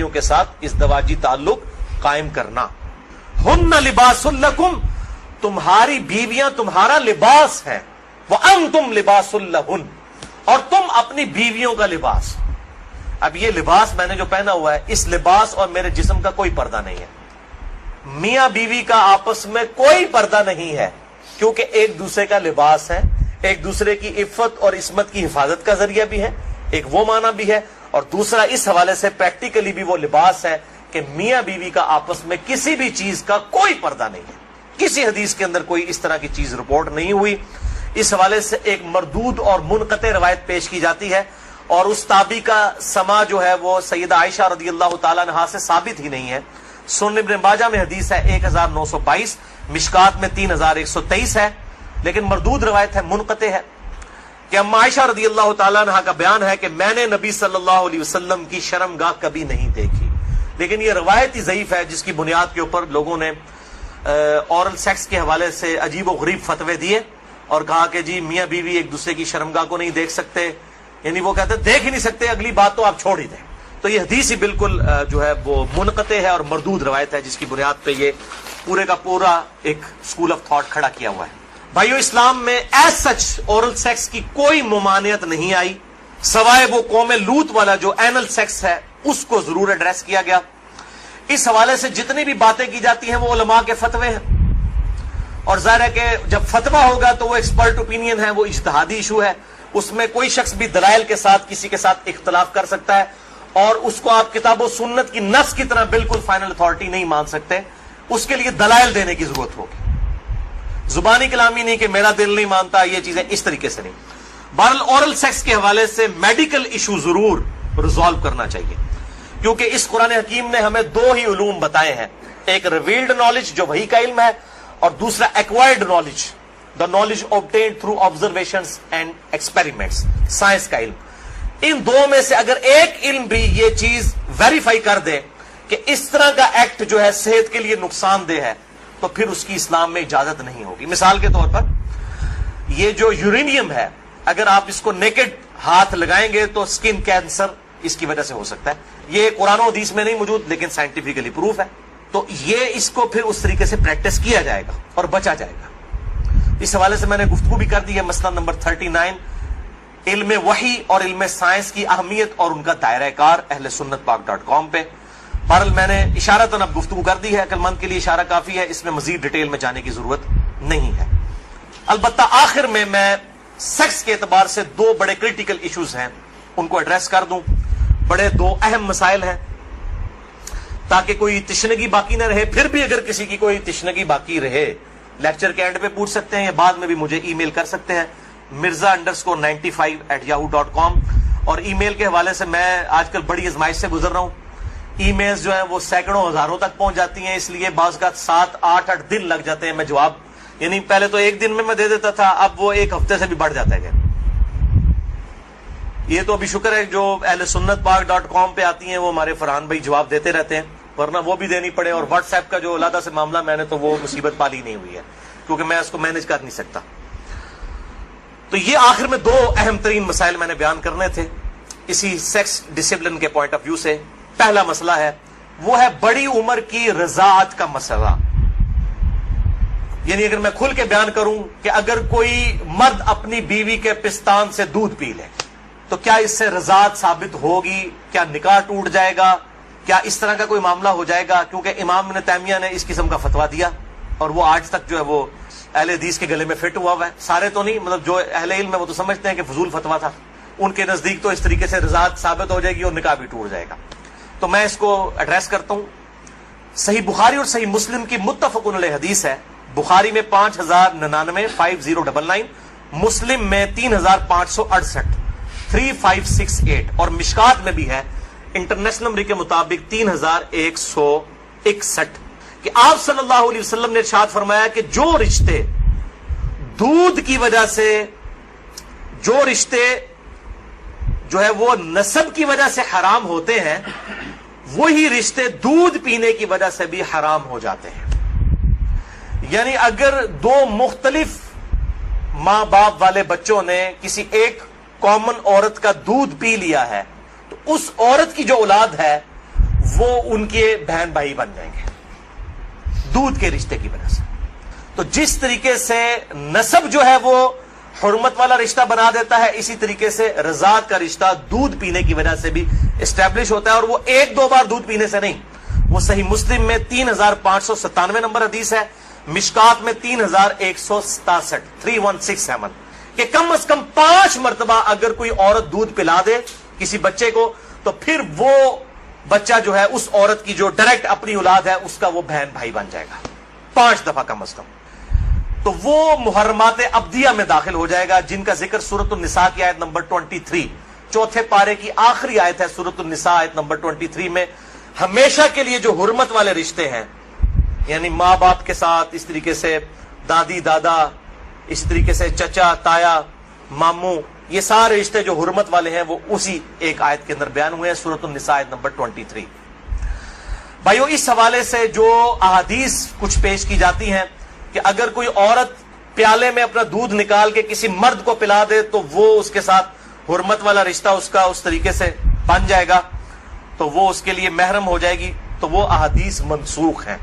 بیویوں کے ساتھ ازدواجی تعلق قائم کرنا. ہن لباس لکم، تمہاری بیویاں تمہارا لباس ہیں، وانتم لباس لہن، اور تم اپنی بیویوں کا لباس. اب یہ لباس میں نے جو پہنا ہوا ہے، اس لباس اور میرے جسم کا کوئی پردہ نہیں ہے. میاں بیوی کا آپس میں کوئی پردہ نہیں ہے، کیونکہ ایک دوسرے کا لباس ہے، ایک دوسرے کی عفت اور عصمت کی حفاظت کا ذریعہ بھی ہے، ایک وہ معنی بھی ہے، اور دوسرا اس حوالے سے پریکٹیکلی بھی وہ لباس ہے کہ میاں بیوی کا آپس میں کسی بھی چیز کا کوئی پردہ نہیں ہے. کسی حدیث کے اندر کوئی اس طرح کی چیز رپورٹ نہیں ہوئی. اس حوالے سے ایک مردود اور منقطع روایت پیش کی جاتی ہے، اور اس تابعی کا سما جو ہے وہ سیدہ عائشہ رضی اللہ تعالیٰ عنہا سے ثابت ہی نہیں ہے. سنن ابن ماجہ میں حدیث ہے 1922، مشکات میں 3123 ہے، لیکن مردود روایت ہے، منقطع ہے، کہ اما عائشہ رضی اللہ تعالیٰ عنہا کا بیان ہے کہ میں نے نبی صلی اللہ علیہ وسلم کی شرمگاہ کبھی نہیں دیکھی. لیکن یہ روایت ہی ضعیف ہے، جس کی بنیاد کے اوپر لوگوں نے اورل سیکس کے حوالے سے عجیب و غریب فتوے دیے اور کہا کہ جی میاں بیوی ایک دوسرے کی شرمگاہ کو نہیں دیکھ سکتے، یعنی وہ کہتے دیکھ ہی نہیں سکتے، اگلی بات تو آپ چھوڑ ہی دیں. تو یہ حدیث ہی بالکل جو ہے وہ منقطع ہے اور مردود روایت ہے، جس کی بنیاد پہ یہ پورے کا پورا ایک اسکول آف تھاٹ کھڑا کیا ہوا ہے. بھائیو، اسلام میں ایز سچ اورل سیکس کی کوئی ممانعت نہیں آئی، سوائے وہ قوم لوط والا جو اینل سیکس ہے اس کو ضرور ایڈریس کیا گیا. اس حوالے سے جتنی بھی باتیں کی جاتی ہیں وہ علماء کے فتوے ہیں، اور ظاہر ہے کہ جب فتویٰ ہوگا تو وہ ایکسپرٹ اوپینین ہے، وہ اجتہادی ایشو ہے، اس میں کوئی شخص بھی دلائل کے ساتھ کسی کے ساتھ اختلاف کر سکتا ہے، اور اس کو آپ کتاب و سنت کی نص کی طرح بالکل فائنل اتھارٹی نہیں مان سکتے. اس کے لیے دلائل دینے کی ضرورت ہوگی، زبانی کلامی نہیں کہ میرا دل نہیں مانتا، یہ چیزیں اس طریقے سے نہیں. بہرحال اورل سیکس کے حوالے سے میڈیکل ایشو ضرور ریزالو کرنا چاہیے، کیونکہ اس قرآن حکیم نے ہمیں دو ہی علوم بتائے ہیں، ایک ریویلڈ نالج جو وحی کا علم ہے، اور دوسرا acquired knowledge, the knowledge obtained through observations and experiments, science کا علم. ان دو میں سے اگر ایک علم بھی یہ چیز ویریفائی کر دے کہ اس طرح کا ایکٹ جو ہے صحت کے لیے نقصان دہ ہے، تو پھر اس کی اسلام میں اجازت نہیں ہوگی. مثال کے طور پر یہ جو یورینیم ہے، اگر آپ اس کو نیکڈ ہاتھ لگائیں گے تو سکن کینسر اس کی وجہ سے ہو سکتا ہے. یہ قرآن و حدیث میں نہیں موجود، لیکن سائنٹیفکلی پروف ہے. تو یہ اس کو پھر اس طریقے سے پریکٹس کیا جائے گا اور بچا جائے گا. اس حوالے سے میں نے گفتگو بھی کر دی ہے، مسئلہ نمبر 39، علم وحی اور علم سائنس کی اہمیت اور ان کا دائرہ کار، اہل سنت پاک.com پہ. بہرحال میں نے اشارتاً اب گفتگو کر دی ہے، عقل مند کے لیے اشارہ کافی ہے، اس میں مزید ڈیٹیل میں جانے کی ضرورت نہیں ہے. البتہ آخر میں سیکس کے اعتبار سے دو بڑے کریٹیکل ایشوز ہیں، ان کو ایڈریس کر دوں. بڑے دو اہم مسائل ہیں تاکہ کوئی تشنگی باقی نہ رہے. پھر بھی اگر کسی کی کوئی تشنگی باقی رہے، لیکچر کے اینڈ پہ پوچھ سکتے ہیں یا بعد میں بھی مجھے ای میل کر سکتے ہیں، mirza_95@yahoo.com. اور ای میل کے حوالے سے میں آج کل بڑی آزمائش سے گزر رہا ہوں. ای میلز جو ہیں وہ سینکڑوں ہزاروں تک پہنچ جاتی ہیں، اس لیے بعض کا 7-8 دن لگ جاتے ہیں میں جواب، یعنی پہلے تو ایک دن میں دے دیتا تھا، اب وہ ایک ہفتے سے بھی بڑھ جاتا ہے. یہ تو ابھی شکر ہے جو اہل سنت پاک.com پہ آتی ہیں وہ ہمارے فرحان بھائی جواب دیتے رہتے ہیں، ورنہ وہ بھی دینی پڑے. اور واٹس ایپ کا جو علیحدہ سے معاملہ میں نے تو وہ مصیبت پالی نہیں ہوئی ہے، کیونکہ میں اس کو مینج کر نہیں سکتا. تو یہ آخر میں دو اہم ترین مسائل میں نے بیان کرنے تھے اسی سیکس ڈسپلن کے پوائنٹ آف ویو سے. پہلا مسئلہ ہے وہ ہے بڑی عمر کی رضاعت کا مسئلہ. یعنی اگر میں کھل کے بیان کروں کہ اگر کوئی مرد اپنی بیوی کے پستان سے دودھ پی لے تو کیا اس سے رضاعت ثابت ہوگی؟ کیا نکاح ٹوٹ جائے گا؟ کیا اس طرح کا کوئی معاملہ ہو جائے گا؟ کیونکہ امام ابن تیمیہ نے اس قسم کا فتویٰ دیا اور وہ آج تک جو ہے وہ اہل حدیث کے گلے میں فٹ ہوا ہوا ہے. سارے تو نہیں، مطلب جو اہل علم ہے وہ تو سمجھتے ہیں کہ فضول فتویٰ تھا، ان کے نزدیک تو اس طریقے سے رضاعت ثابت ہو جائے گی اور نکاح بھی ٹوٹ جائے گا. تو میں اس کو ایڈریس کرتا ہوں. صحیح بخاری اور صحیح مسلم کی متفق علیہ حدیث ہے. بخاری میں 5099 5099، مسلم میں 3568 3568، اور مشکات میں بھی ہے انٹرنیشنل نمبر کے مطابق 3161، کہ آپ صلی اللہ علیہ وسلم نے ارشاد فرمایا کہ جو رشتے دودھ کی وجہ سے، جو رشتے جو ہے وہ نسب کی وجہ سے حرام ہوتے ہیں، وہی رشتے دودھ پینے کی وجہ سے بھی حرام ہو جاتے ہیں. یعنی اگر دو مختلف ماں باپ والے بچوں نے کسی ایک کامن عورت کا دودھ پی لیا ہے تو اس عورت کی جو اولاد ہے وہ ان کے بہن بھائی بن جائیں گے دودھ کے رشتے کی وجہ سے. تو جس طریقے سے نسب جو ہے وہ حرمت والا رشتہ بنا دیتا ہے، اسی طریقے سے رضاعت کا رشتہ دودھ پینے کی وجہ سے بھی اسٹیبلش ہوتا ہے. اور وہ ایک دو بار دودھ پینے سے نہیں، وہ صحیح مسلم میں 3597 نمبر حدیث ہے، مشکات میں 3167 3167 کہ کم از کم 5 مرتبہ اگر کوئی عورت دودھ پلا دے کسی بچے کو تو پھر وہ بچہ جو ہے اس عورت کی جو ڈائریکٹ اپنی اولاد ہے اس کا وہ بہن بھائی بن جائے گا 5 دفعہ کم از کم. تو وہ محرمات ابدیہ میں داخل ہو جائے گا جن کا ذکر سورۃ النساء کی آیت نمبر 23 چوتھے پارے کی آخری آیت ہے سورۃ النساء آیت نمبر 23 میں. ہمیشہ کے لیے جو حرمت والے رشتے ہیں یعنی ماں باپ کے ساتھ، اس طریقے سے دادی دادا، اس طریقے سے چچا تایا ماموں، یہ سارے رشتے جو حرمت والے ہیں وہ اسی ایک آیت کے اندر بیان ہوئے ہیں سورۃ النساء آیت نمبر 23. بھائیو اس حوالے سے جو احادیث کچھ پیش کی جاتی ہیں کہ اگر کوئی عورت پیالے میں اپنا دودھ نکال کے کسی مرد کو پلا دے تو وہ اس کے ساتھ حرمت والا رشتہ اس کا اس طریقے سے بن جائے گا، تو وہ اس کے لیے محرم ہو جائے گی. تو وہ احادیث منسوخ ہیں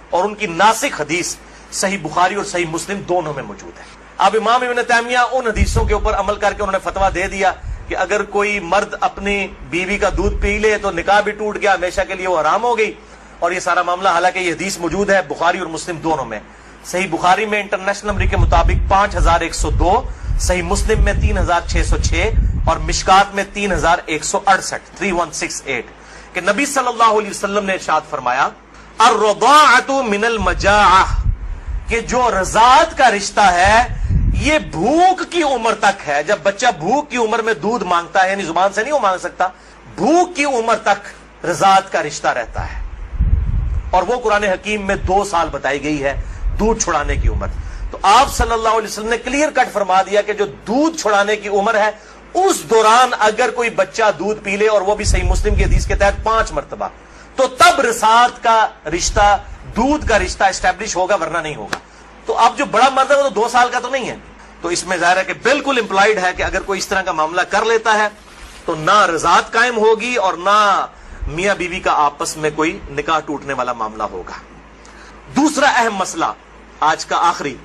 اور ان کی ناسخ حدیث صحیح بخاری اور صحیح مسلم دونوں میں موجود ہے. اب امام ابن تیمیہ ان حدیثوں کے اوپر عمل کر کے انہوں نے فتویٰ دے دیا کہ اگر کوئی مرد اپنی بیوی کا دودھ پی لے تو نکاح بھی ٹوٹ گیا، ہمیشہ کے لیے وہ حرام ہو گئی. اور یہ سارا معاملہ، حالانکہ یہ حدیث موجود ہے بخاری اور مسلم دونوں میں. صحیح بخاری میں انٹرنیشنل نمبر کے مطابق 5102، صحیح مسلم میں 3606 اور مشکات میں 3168 3168 کہ نبی صلی اللہ علیہ وسلم نے ارشاد فرمایا الرضاعۃ من المجاعہ کہ جو رضاعت کا رشتہ ہے یہ بھوک کی عمر تک ہے. جب بچہ بھوک کی عمر میں دودھ مانگتا ہے، یعنی زبان سے نہیں وہ مانگ سکتا، بھوک کی عمر تک رضاعت کا رشتہ رہتا ہے. اور وہ قرآن حکیم میں 2 سال بتائی گئی ہے دودھ چھڑانے کی عمر. تو آپ صلی اللہ علیہ وسلم نے کلیئر کٹ فرما دیا کہ جو دودھ چھڑانے کی عمر ہے اس دوران اگر کوئی بچہ دودھ پی لے، اور وہ بھی صحیح مسلم کی حدیث کے تحت 5 مرتبہ، تو تب رضاعت کا رشتہ، دودھ کا رشتہ اسٹیبلش ہوگا، ورنہ نہیں ہوگا. تو اب جو بڑا مرد ہے وہ تو 2 سال کا تو نہیں ہے. تو اس میں ظاہر ہے کہ بالکل امپلائڈ ہے کہ اگر کوئی اس طرح کا معاملہ کر لیتا ہے تو نہ رضاعت قائم ہوگی اور نہ میاں بیوی کا آپس میں کوئی نکاح ٹوٹنے والا معاملہ ہوگا. دوسرا اہم مسئلہ آج کا آخری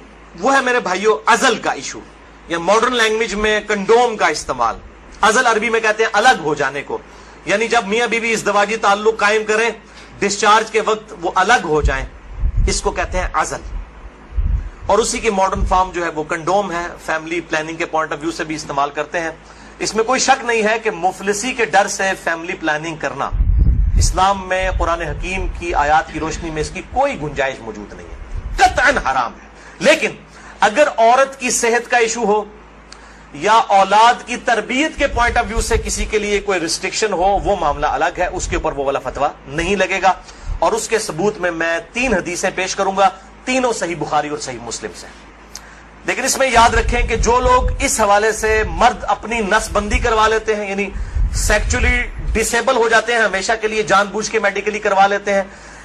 وہ ہے میرے بھائیوں عزل کا ایشو، یا ماڈرن لینگویج میں کنڈوم کا استعمال. عزل عربی میں کہتے ہیں الگ ہو جانے کو، یعنی جب میاں بیوی ازدواجی تعلق قائم کریں، ڈسچارج کے وقت وہ الگ ہو جائیں، اس کو کہتے ہیں عزل. اور اسی کی ماڈرن فارم جو ہے وہ کنڈوم ہے. فیملی پلاننگ کے پوائنٹ آف ویو سے بھی استعمال کرتے ہیں. اس میں کوئی شک نہیں ہے کہ مفلسی کے ڈر سے فیملی پلاننگ کرنا اسلام میں قرآن حکیم کی آیات کی روشنی میں اس کی کوئی گنجائش موجود نہیں ہے، قطعاً حرام ہے. لیکن اگر عورت کی صحت کا ایشو ہو یا اولاد کی تربیت کے پوائنٹ آف ویو سے کسی کے لیے کوئی ریسٹرکشن ہو، وہ معاملہ الگ ہے، اس کے اوپر وہ والا فتویٰ نہیں لگے گا. اور اس کے ثبوت میں 3 حدیثیں پیش کروں گا، تینوں صحیح بخاری اور صحیح مسلم سے. لیکن اس میں یاد رکھیں کہ جو لوگ اس حوالے سے مرد اپنی نس بندی کروا لیتے ہیں، یعنی سیکچولی ڈسیبل ہو جاتے ہیں ہمیشہ کے لیے، جان بوجھ کے میڈیکلی کروا لیتے ہیں،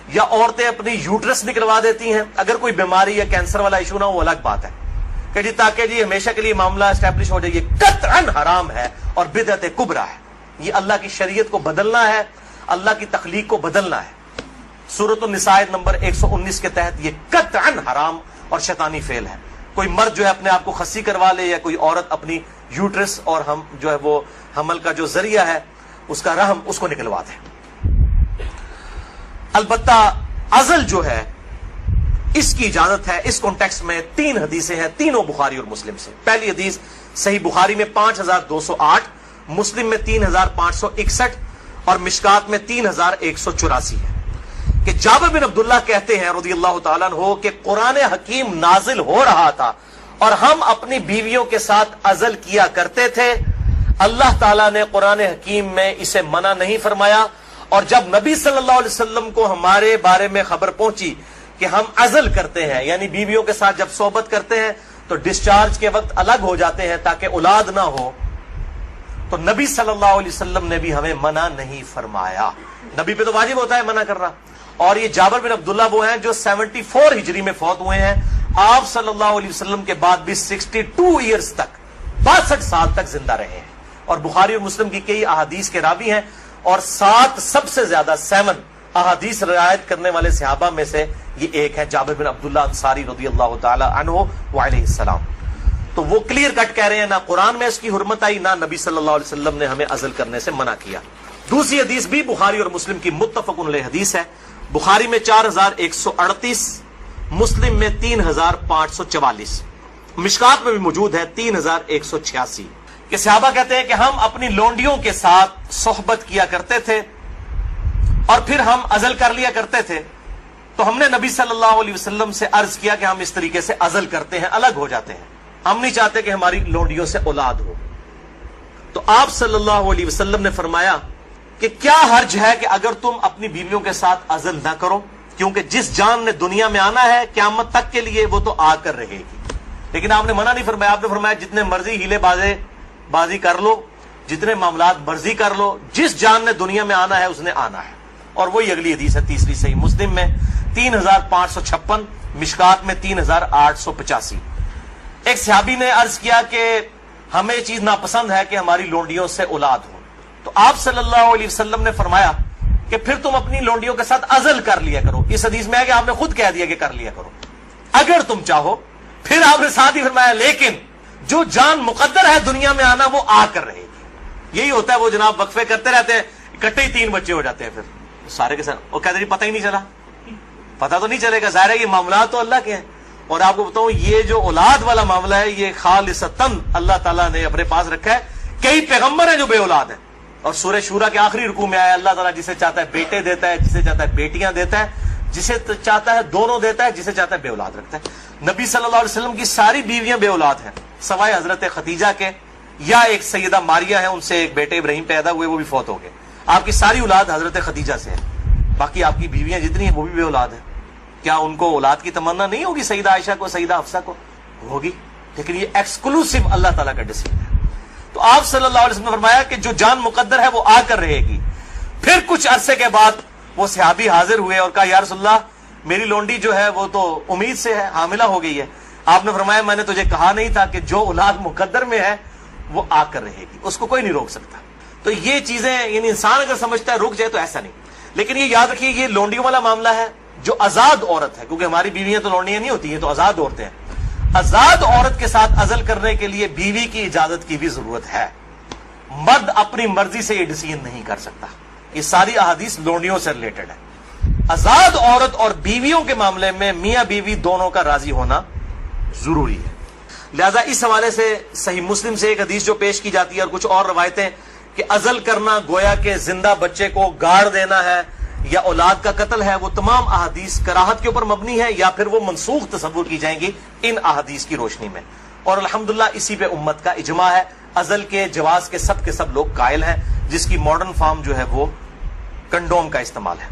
یا عورتیں اپنی یوٹرس نکلوا دیتی ہیں، اگر کوئی بیماری یا کینسر والا ایشو نہ ہو وہ الگ بات ہے کہ جی تاکہ جی ہمیشہ کے لیے معاملہ اسٹیبلش ہو جائے، یہ قطعاً حرام ہے اور بدعت کبریٰ ہے. یہ اللہ کی شریعت کو بدلنا ہے، اللہ کی تخلیق کو بدلنا ہے. سورۃ النساء نمبر 119 کے تحت یہ قطعاً حرام اور شیطانی فعل ہے. کوئی مرد جو ہے اپنے آپ کو خصی کروا لے، یا کوئی عورت اپنی یوٹرس اور ہم جو ہے وہ حمل کا جو ذریعہ ہے اس کا رحم اس کو نکلوا دے. البتہ عزل جو ہے اس کی اجازت ہے. اس کانٹیکسٹ میں 3 حدیثیں ہیں، تینوں بخاری اور مسلم سے. پہلی حدیث صحیح بخاری میں 5208، مسلم میں 3561 اور مشکات میں 3184 ہے کہ جابر بن عبداللہ کہتے ہیں رضی اللہ تعالیٰ عنہ کہ قرآن حکیم نازل ہو رہا تھا اور ہم اپنی بیویوں کے ساتھ عزل کیا کرتے تھے. اللہ تعالیٰ نے قرآن حکیم میں اسے منع نہیں فرمایا، اور جب نبی صلی اللہ علیہ وسلم کو ہمارے بارے میں خبر پہنچی کہ ہم عزل کرتے ہیں، یعنی بیویوں کے ساتھ جب صحبت کرتے ہیں تو ڈسچارج کے وقت الگ ہو جاتے ہیں تاکہ اولاد نہ ہو، تو نبی صلی اللہ علیہ وسلم نے بھی ہمیں منع نہیں فرمایا. نبی پہ تو واجب ہوتا ہے منع کرنا. اور یہ جابر بن عبداللہ وہ ہیں جو 74 ہجری میں فوت ہوئے ہیں. آپ صلی اللہ علیہ وسلم کے بعد بھی 62 ایئرز تک، 62 سال تک زندہ رہے ہیں، اور بخاری اور مسلم کی کئی احادیث کے راوی ہیں. اور 7 سب سے زیادہ 7 احادیث روایت کرنے والے صحابہ میں سے یہ ایک ہے، جابر بن عبداللہ انصاری رضی اللہ تعالی عنہ وعلیہ السلام. تو وہ کلیئر کٹ کہہ رہے ہیں نہ قرآن میں اس کی حرمت آئی، نہ نبی صلی اللہ علیہ وسلم نے ہمیں عزل کرنے سے منع کیا. دوسری حدیث بھی بخاری اور مسلم کی متفق علیہ حدیث ہے. بخاری میں 4138، مسلم میں 3544، مشکات میں بھی موجود ہے 3186، کہ صحابہ کہتے ہیں کہ ہم اپنی لونڈیوں کے ساتھ صحبت کیا کرتے تھے اور پھر ہم عزل کر لیا کرتے تھے. تو ہم نے نبی صلی اللہ علیہ وسلم سے عرض کیا کہ ہم اس طریقے سے عزل کرتے ہیں، الگ ہو جاتے ہیں، ہم نہیں چاہتے کہ ہماری لونڈیوں سے اولاد ہو. تو آپ صلی اللہ علیہ وسلم نے فرمایا کہ کیا حرج ہے کہ اگر تم اپنی بیویوں کے ساتھ عزل نہ کرو، کیونکہ جس جان نے دنیا میں آنا ہے قیامت تک کے لیے وہ تو آ کر رہے گی. لیکن آپ نے منع نہیں فرمایا، آپ نے فرمایا جتنے مرضی ہیلے بازی کر لو، جتنے معاملات مرضی کر لو، جس جان نے دنیا میں آنا ہے اس نے آنا ہے. اور وہی اگلی حدیث ہے تیسری صحیح مسلم میں 3556، مشکات میں 3885. ایک صحابی نے عرض کیا کہ ہمیں یہ چیز ناپسند ہے کہ ہماری لونڈیوں سے اولاد ہو. تو آپ صلی اللہ علیہ وسلم نے فرمایا کہ پھر تم اپنی لونڈیوں کے ساتھ عزل کر لیا کرو. اس حدیث میں ہے کہ آپ نے خود کہہ دیا کہ کر لیا کرو اگر تم چاہو. پھر آپ نے ساتھ ہی فرمایا لیکن جو جان مقدر ہے دنیا میں آنا وہ آ کر رہے گی. یہی ہوتا ہے، وہ جناب وقفے کرتے رہتے ہیں، اکٹھے ہی 3 بچے ہو جاتے ہیں، پھر سارے کے ساتھ وہ کہتے ہیں پتہ ہی نہیں چلا. پتہ تو نہیں چلے گا، ظاہر ہے یہ معاملات تو اللہ کے ہیں. اور آپ کو بتاؤں یہ جو اولاد والا معاملہ ہے یہ خالصتاً اللہ تعالیٰ نے اپنے پاس رکھا ہے. کئی پیغمبر ہیں جو بے اولاد ہیں، اور سورہ شورا کے آخری رکوع میں آیا اللہ تعالیٰ جسے چاہتا ہے بیٹے دیتا ہے، جسے چاہتا ہے بیٹیاں دیتا ہے، جسے چاہتا ہے دونوں دیتا ہے، جسے چاہتا ہے بے اولاد رکھتا ہے. نبی صلی اللہ علیہ وسلم کی ساری بیویاں بے اولاد ہیں سوائے حضرت خدیجہ کے، یا ایک سیدہ ماریہ ہیں، ان سے ایک بیٹے ابراہیم پیدا ہوئے، وہ بھی فوت ہو گئے. آپ کی ساری اولاد حضرت خدیجہ سے ہے، باقی آپ کی بیویاں جتنی ہیں وہ بھی بے اولاد ہیں. کیا ان کو اولاد کی تمنا نہیں ہوگی؟ سیدہ عائشہ کو، سیدہ حفصہ کو ہوگی، لیکن یہ ایکسکلوسیو اللہ تعالیٰ کا ڈیسیجن ہے. تو آپ صلی اللہ علیہ وسلم نے فرمایا کہ جو جان مقدر ہے وہ آ کر رہے گی. پھر کچھ عرصے کے بعد وہ صحابی حاضر ہوئے اور کہا یا رسول اللہ میری لونڈی جو ہے وہ تو امید سے ہے، حاملہ ہو گئی ہے. آپ نے فرمایا میں نے تجھے کہا نہیں تھا کہ جو اولاد مقدر میں ہے وہ آ کر رہے گی، اس کو کوئی نہیں روک سکتا. تو یہ چیزیں یعنی انسان اگر سمجھتا ہے رک جائے تو ایسا نہیں. لیکن یہ یاد رکھیے یہ لونڈیوں والا معاملہ ہے جو آزاد عورت ہے، کیونکہ ہماری بیویاں تو لونڈیاں نہیں ہوتی ہیں، تو آزاد عورتیں ہیں. آزاد عورت کے ساتھ عزل کرنے کے لیے بیوی کی اجازت کی بھی ضرورت ہے. مرد اپنی مرضی سے یہ ڈیسیژن نہیں کر سکتا. یہ ساری احادیث لونڈیوں سے ریلیٹڈ ہے. آزاد عورت اور بیویوں کے معاملے میں میاں بیوی دونوں کا راضی ہونا ضروری ہے. لہذا اس حوالے سے صحیح مسلم سے ایک حدیث جو پیش کی جاتی ہے اور کچھ اور روایتیں کہ عزل کرنا گویا کہ زندہ بچے کو گاڑ دینا ہے یا اولاد کا قتل ہے، وہ تمام احادیث کراہت کے اوپر مبنی ہے یا پھر وہ منسوخ تصور کی جائیں گی ان احادیث کی روشنی میں. اور الحمدللہ اسی پہ امت کا اجماع ہے. عزل کے جواز کے سب لوگ قائل ہیں، جس کی ماڈرن فارم جو ہے وہ کنڈوم کا استعمال ہے.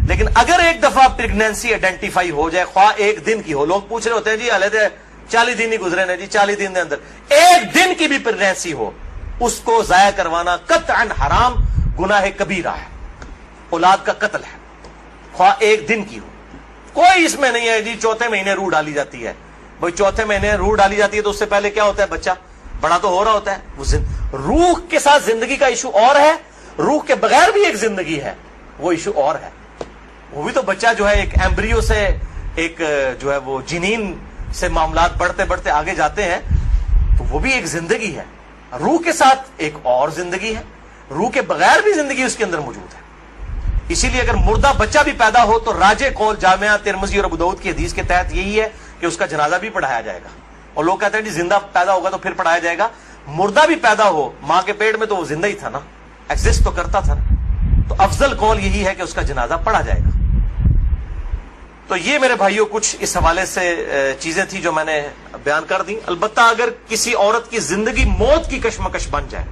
لیکن اگر ایک دفعہ پریگنینسی آئیڈینٹیفائی ہو جائے، خواہ ایک دن کی ہو، لوگ پوچھ رہے ہوتے ہیں جی علیحدہ 40 دن ہی گزرے نا جی، 40 دن کے اندر ایک دن کی بھی پریگنینسی ہو، اس کو ضائع کروانا قطعاً حرام گناہ کبیرہ ہے، اولاد کا قتل ہے، خواہ ایک دن کی ہو. کوئی اس میں نہیں ہے جی چوتھے مہینے روح ڈالی جاتی ہے. بھائی چوتھے مہینے روح ڈالی جاتی ہے تو اس سے پہلے کیا ہوتا ہے؟ بچہ بڑا تو ہو رہا ہوتا ہے. وہ روح کے ساتھ زندگی کا ایشو اور ہے، روح کے بغیر بھی ایک زندگی ہے، وہ ایشو اور ہے. وہ بھی تو بچہ جو ہے ایک ایمبریو سے ایک جو ہے وہ جنین سے معاملات بڑھتے بڑھتے آگے جاتے ہیں، تو وہ بھی ایک زندگی ہے. روح کے ساتھ ایک اور زندگی ہے، روح کے بغیر بھی زندگی اس کے اندر موجود ہے. اسی لیے اگر مردہ بچہ بھی پیدا ہو تو راجح قول جامعہ ترمذی اور ابو داؤد کی حدیث کے تحت یہی ہے کہ اس کا جنازہ بھی پڑھایا جائے گا. اور لوگ کہتے ہیں جی زندہ پیدا ہوگا تو پھر پڑھایا جائے گا. مردہ بھی پیدا ہو ماں کے پیٹ میں تو وہ زندہ ہی تھا نا، ایگزسٹ تو کرتا تھا نا. تو افضل قول یہی ہے کہ اس کا جنازہ پڑھا جائے گا. تو یہ میرے بھائیوں کچھ اس حوالے سے چیزیں تھی جو میں نے بیان کر دی. البتہ اگر کسی عورت کی زندگی موت کی کشمکش بن جائے،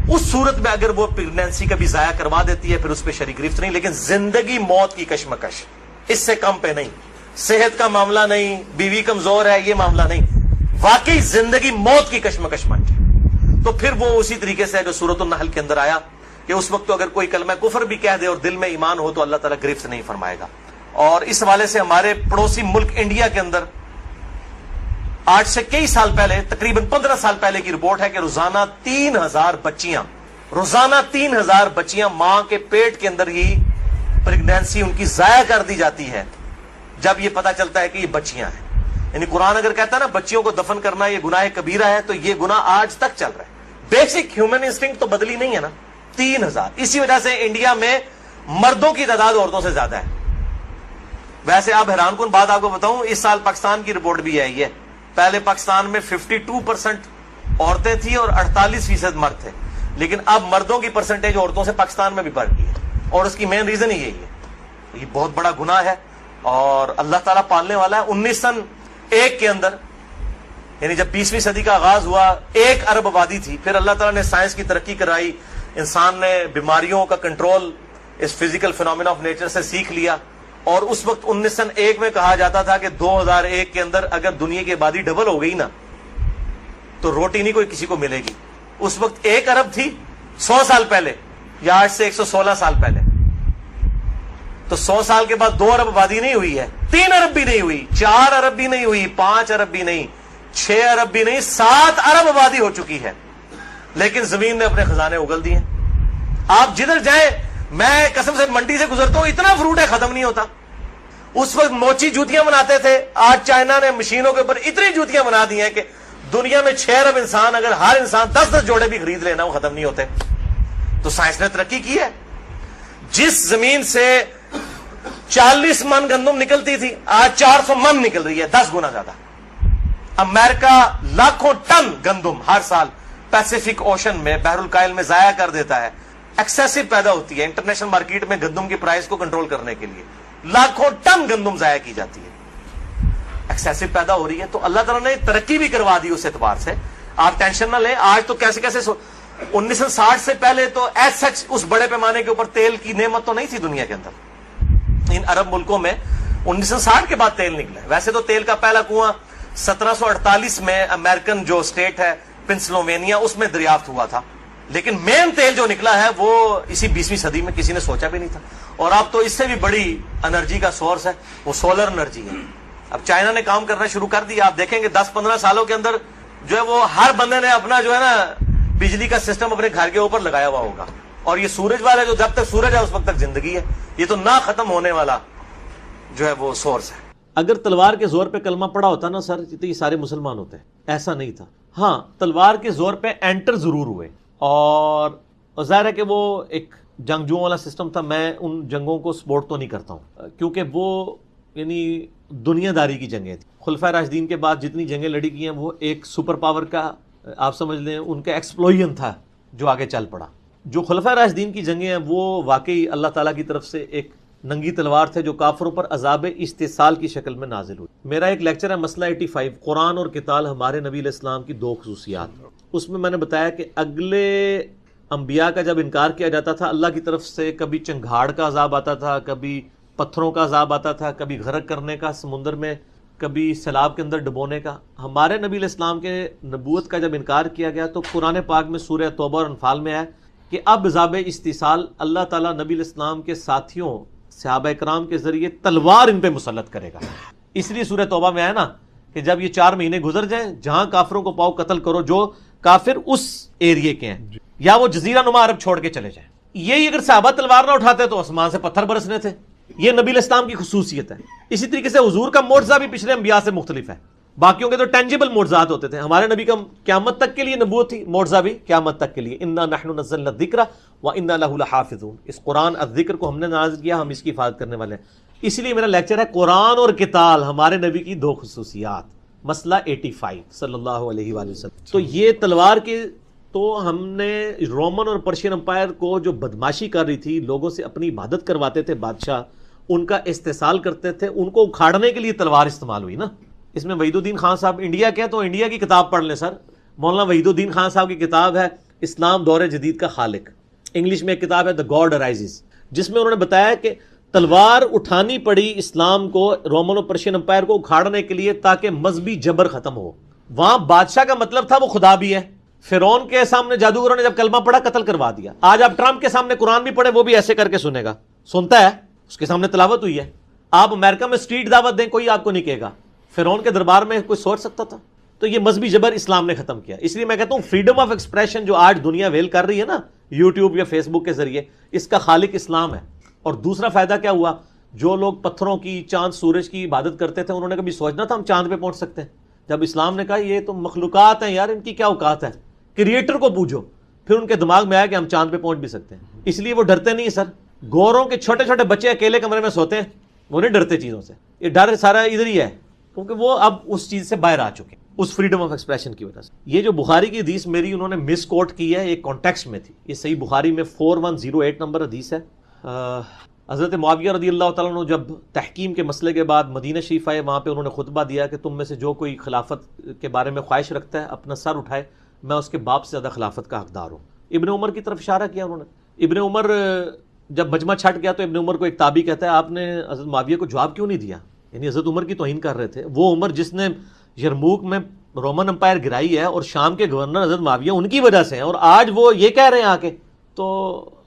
اس صورت میں اگر وہ پریگنینسی کا بھی ضائع کروا دیتی ہے پھر اس پہ شرعی گرفت نہیں. لیکن زندگی موت کی کشمکش اس سے کم پہ نہیں، صحت کا معاملہ نہیں، بیوی کمزور ہے یہ معاملہ نہیں، واقعی زندگی موت کی کشمکش بن جائے تو پھر وہ اسی طریقے سے جو سورۃ النحل کے اندر آیا کہ اس وقت تو اگر کوئی کلمہ کفر بھی کہہ دے اور دل میں ایمان ہو تو اللہ تعالیٰ گرفت نہیں فرمائے گا. اور اس حوالے سے ہمارے پڑوسی ملک انڈیا کے اندر آج سے کئی سال پہلے، تقریباً 15 سال پہلے کی رپورٹ ہے کہ روزانہ 3000 بچیاں روزانہ 3000 بچیاں ماں کے پیٹ کے اندر ہی پریگنینسی ان کی ضائع کر دی جاتی ہے جب یہ پتا چلتا ہے کہ یہ بچیاں ہیں. یعنی قرآن اگر کہتا ہے نا بچیوں کو دفن کرنا یہ گناہ کبیرہ ہے، تو یہ گناہ آج تک چل رہا ہے. بیسک ہیومن انسٹنکٹ تو بدلی نہیں ہے نا. 3000. اسی وجہ سے انڈیا میں مردوں کی تعداد عورتوں سے زیادہ ہے. ویسے آپ حیران کن بات آپ کو بتاؤں، اس سال پاکستان کی رپورٹ بھی آئی ہے. پہلے پاکستان میں 52% عورتیں تھیں اور 48% مرد تھے، لیکن اب مردوں کی پرسنٹیج عورتوں سے پاکستان میں بھی بڑھ گئی ہے، اور اس کی مین ریزن ہی یہی ہے. یہ بہت بڑا گناہ ہے اور اللہ تعالیٰ پالنے والا ہے. 1901 کے اندر، یعنی جب 20ویں صدی کا آغاز ہوا، 1 ارب آبادی تھی. پھر اللہ تعالیٰ نے سائنس کی ترقی کرائی، انسان نے بیماریوں کا کنٹرول اس فزیکل فینومینا آف نیچر سے سیکھ لیا، اور اس وقت 1901 میں کہا جاتا تھا کہ 2001 کے اندر اگر دنیا کی آبادی ڈبل ہو گئی نا تو روٹی نہیں کوئی کسی کو ملے گی. اس وقت 1 ارب تھی 100 سال پہلے، یا آج سے 116 سال پہلے. تو 100 سال کے بعد 2 ارب آبادی نہیں ہوئی ہے، 3 ارب بھی نہیں ہوئی، 4 ارب بھی نہیں ہوئی، 5 ارب بھی نہیں، 6 ارب بھی نہیں، 7 ارب آبادی ہو چکی ہے. لیکن زمین نے اپنے خزانے اگل دیے. آپ جدھر جائیں، میں قسم سے منڈی سے گزرتا ہوں، اتنا فروٹ ہے ختم نہیں ہوتا. اس وقت موچی جوتیاں بناتے تھے، آج چائنا نے مشینوں کے اوپر اتنی جوتیاں بنا دی ہیں کہ دنیا میں 6 ارب انسان، اگر ہر انسان 10-10 جوڑے بھی خرید لینا وہ ختم نہیں ہوتے. تو سائنس نے ترقی کی ہے. جس زمین سے 40 من گندم نکلتی تھی، آج 400 من نکل رہی ہے، 10 گنا زیادہ. امریکہ لاکھوں ٹن گندم ہر سال پیسیفک اوشن میں، بحر الکاہل میں ضائع کر دیتا ہے. ایکسیسو پیدا ہوتی ہے. انٹرنیشنل مارکیٹ میں گندم کی پرائس کو کنٹرول کرنے کے لیے لاکھوں ٹن گندم ضائع کی جاتی ہے. ایکسیسو پیدا ہو رہی ہے. تو اللہ تعالیٰ نے ترقی بھی کروا دی اس اعتبار سے. آپ ٹینشن نہ لیں. آج تو کیسے 1960 سے پہلے تو ایز سچ اس بڑے پیمانے کے اوپر تیل کی نعمت تو نہیں تھی دنیا کے اندر. ان عرب ملکوں میں 1960 کے بعد تیل نکلا ہے. ویسے تو تیل کا پہلا کنواں 1748 میں امریکن جو اسٹیٹ ہے پنسلوینیا، اس میں دریافت ہوا تھا، لیکن مین تیل جو نکلا ہے وہ اسی 20ویں صدی میں کسی نے سوچا بھی نہیں تھا. اور اب تو اس سے بھی بڑی انرجی کا سورس ہے، وہ سولر انرجی ہے. اب چائنا نے کام کرنا شروع کر دیا. آپ دیکھیں گے 10-15 سالوں کے اندر جو ہے وہ ہر بندے نے اپنا جو ہے نا بجلی کا سسٹم اپنے گھر کے اوپر لگایا ہوا ہوگا. اور یہ سورج والا جو جب تک سورج ہے اس وقت تک زندگی ہے. یہ تو نہ ختم ہونے والا جو ہے وہ سورس ہے. اگر تلوار کے زور پہ کلمہ پڑا ہوتا نا سر تو یہ سارے مسلمان ہوتے. ایسا نہیں تھا. ہاں تلوار کے زور پہ انٹر ضرور ہوئے، اور ظاہر ہے کہ وہ ایک جنگجوؤں والا سسٹم تھا. میں ان جنگوں کو سپورٹ تو نہیں کرتا ہوں، کیونکہ وہ یعنی دنیا داری کی جنگیں تھیں. خلفائے راشدین کے بعد جتنی جنگیں لڑی گئی ہیں وہ ایک سپر پاور کا آپ سمجھ لیں ان کا ایکسپلوژن تھا جو آگے چل پڑا. جو خلفائے راشدین کی جنگیں ہیں وہ واقعی اللہ تعالیٰ کی طرف سے ایک ننگی تلوار تھے جو کافروں پر عذاب استحصال کی شکل میں نازل ہوئی. میرا ایک لیکچر ہے مسئلہ 85، قرآن اور قتال ہمارے نبی علیہ السلام کی 2 خصوصیات. اس میں نے بتایا کہ اگلے انبیاء کا جب انکار کیا جاتا تھا اللہ کی طرف سے کبھی چنگھاڑ کا عذاب آتا تھا، کبھی پتھروں کا عذاب آتا تھا، کبھی غرق کرنے کا سمندر میں، کبھی سیلاب کے اندر ڈبونے کا. ہمارے نبی علیہ السلام کے نبوت کا جب انکار کیا گیا تو قرآن پاک میں سورہ توبہ اور انفال میں ہے کہ اب عذاب استحصال اللہ تعالیٰ نبی علیہ السلام کے ساتھیوں صحابہ کرام کے ذریعے تلوار ان پہ مسلط کرے گا. اس لیے سورہ توبہ میں ہے نا کہ جب یہ 4 مہینے گزر جائیں جہاں کافروں کو پاؤ قتل کرو جو کافر اس ایریے کے ہیں یا وہ جزیرہ نما عرب چھوڑ کے چلے جائیں. یہی اگر صحابہ تلوار نہ اٹھاتے تو آسمان سے پتھر برسنے تھے. یہ نبی علیہ السلام کی خصوصیت ہے. اسی طریقے سے حضور کا معجزہ بھی پچھلے انبیاء سے مختلف ہے. باقیوں کے تو ٹینجیبل معجزات ہوتے تھے، ہمارے نبی کا قیامت تک کے لیے نبوت تھی، معجزہ بھی قیامت تک کے لیے. انا نحن نزلنا الذکر وانا لہ لحافظون. اس قرآن الذکر کو ہم نے نازل کیا، ہم اس کی حفاظت کرنے والے ہیں. اس لیے میرا لیکچر ہے قرآن اور قتال ہمارے نبی کی 2 خصوصیات، مسئلہ 85 صلی اللہ علیہ وآلہ وسلم. تو یہ تلوار کی تو ہم نے رومن اور پرشین امپائر کو جو بدماشی کر رہی تھی، لوگوں سے اپنی عبادت کرواتے تھے بادشاہ، ان کا استحصال کرتے تھے، ان کو اکھاڑنے کے لیے تلوار استعمال ہوئی نا. اس میں وحید الدین خان صاحب انڈیا کے ہیں تو انڈیا کی کتاب پڑھ لیں سر. مولانا وحید الدین خان صاحب کی کتاب ہے اسلام دور جدید کا خالق. انگلش میں ایک کتاب ہے دا گاڈ ارائزز، جس میں انہوں نے بتایا کہ تلوار اٹھانی پڑی اسلام کو رومن اور پرشین امپائر کو اکھاڑنے کے لیے تاکہ مذہبی جبر ختم ہو. وہاں بادشاہ کا مطلب تھا وہ خدا بھی ہے. فرعون کے سامنے جادوگروں نے جب کلمہ پڑھا قتل کروا دیا. آج آپ ٹرمپ کے سامنے قرآن بھی پڑھے وہ بھی ایسے کر کے سنے گا، سنتا ہے، اس کے سامنے تلاوت ہوئی ہے. آپ امریکہ میں اسٹریٹ دعوت دیں کوئی آپ کو نہیں کہے گا. فرعون کے دربار میں کوئی سوچ سکتا تھا؟ تو یہ مذہبی جبر اسلام نے ختم کیا. اس لیے میں کہتا ہوں فریڈم آف ایکسپریشن جو آج دنیا ویل کر رہی ہے نا، یوٹیوب یا فیس بک کے ذریعے، اس کا خالق اسلام ہے۔ اور دوسرا فائدہ کیا ہوا، جو لوگ پتھروں کی، چاند سورج کی عبادت کرتے تھے، انہوں نے کبھی سوچنا تھا ہم چاند پہ پہنچ سکتے ہیں؟ جب اسلام نے کہا یہ تو مخلوقات ہیں یار، ان کی کیا اوقات ہے، کریٹر کو پوچھو، پھر ان کے دماغ میں آیا کہ ہم چاند پہ پہنچ بھی سکتے ہیں۔ اس لیے وہ ڈرتے نہیں سر۔ گوروں کے چھوٹے چھوٹے بچے اکیلے کمرے میں سوتے ہیں، وہ نہیں ڈرتے چیزوں سے، یہ ڈر سارا ادھر ہی ہے، کیونکہ وہ اب اس چیز سے باہر آ چکے ہیں، اس فریڈم آف ایکسپریشن کی وجہ سے۔ یہ جو بخاری کی حدیث میری انہوں نے مس کوٹ کی ہے، ایک کانٹیکسٹ میں تھی، یہ صحیح بخاری میں 4108 نمبر حدیث ہے۔ حضرت معاویہ رضی اللہ تعالیٰ عنہ جب تحکیم کے مسئلے کے بعد مدینہ شریف آئے، وہاں پہ انہوں نے خطبہ دیا کہ تم میں سے جو کوئی خلافت کے بارے میں خواہش رکھتا ہے اپنا سر اٹھائے، میں اس کے باپ سے زیادہ خلافت کا حقدار ہوں۔ ابن عمر کی طرف اشارہ کیا انہوں نے۔ ابن عمر جب مجمع چھٹ گیا تو ابن عمر کو ایک تابعی کہتا ہے آپ نے حضرت معاویہ کو جواب کیوں نہیں دیا؟ یعنی حضرت عمر کی توہین کر رہے تھے، وہ عمر جس نے یرموک میں رومن امپائر گرائی ہے، اور شام کے گورنر حضرت معاویہ ان کی وجہ سے ہیں، اور آج وہ یہ کہہ رہے ہیں آ کے۔ تو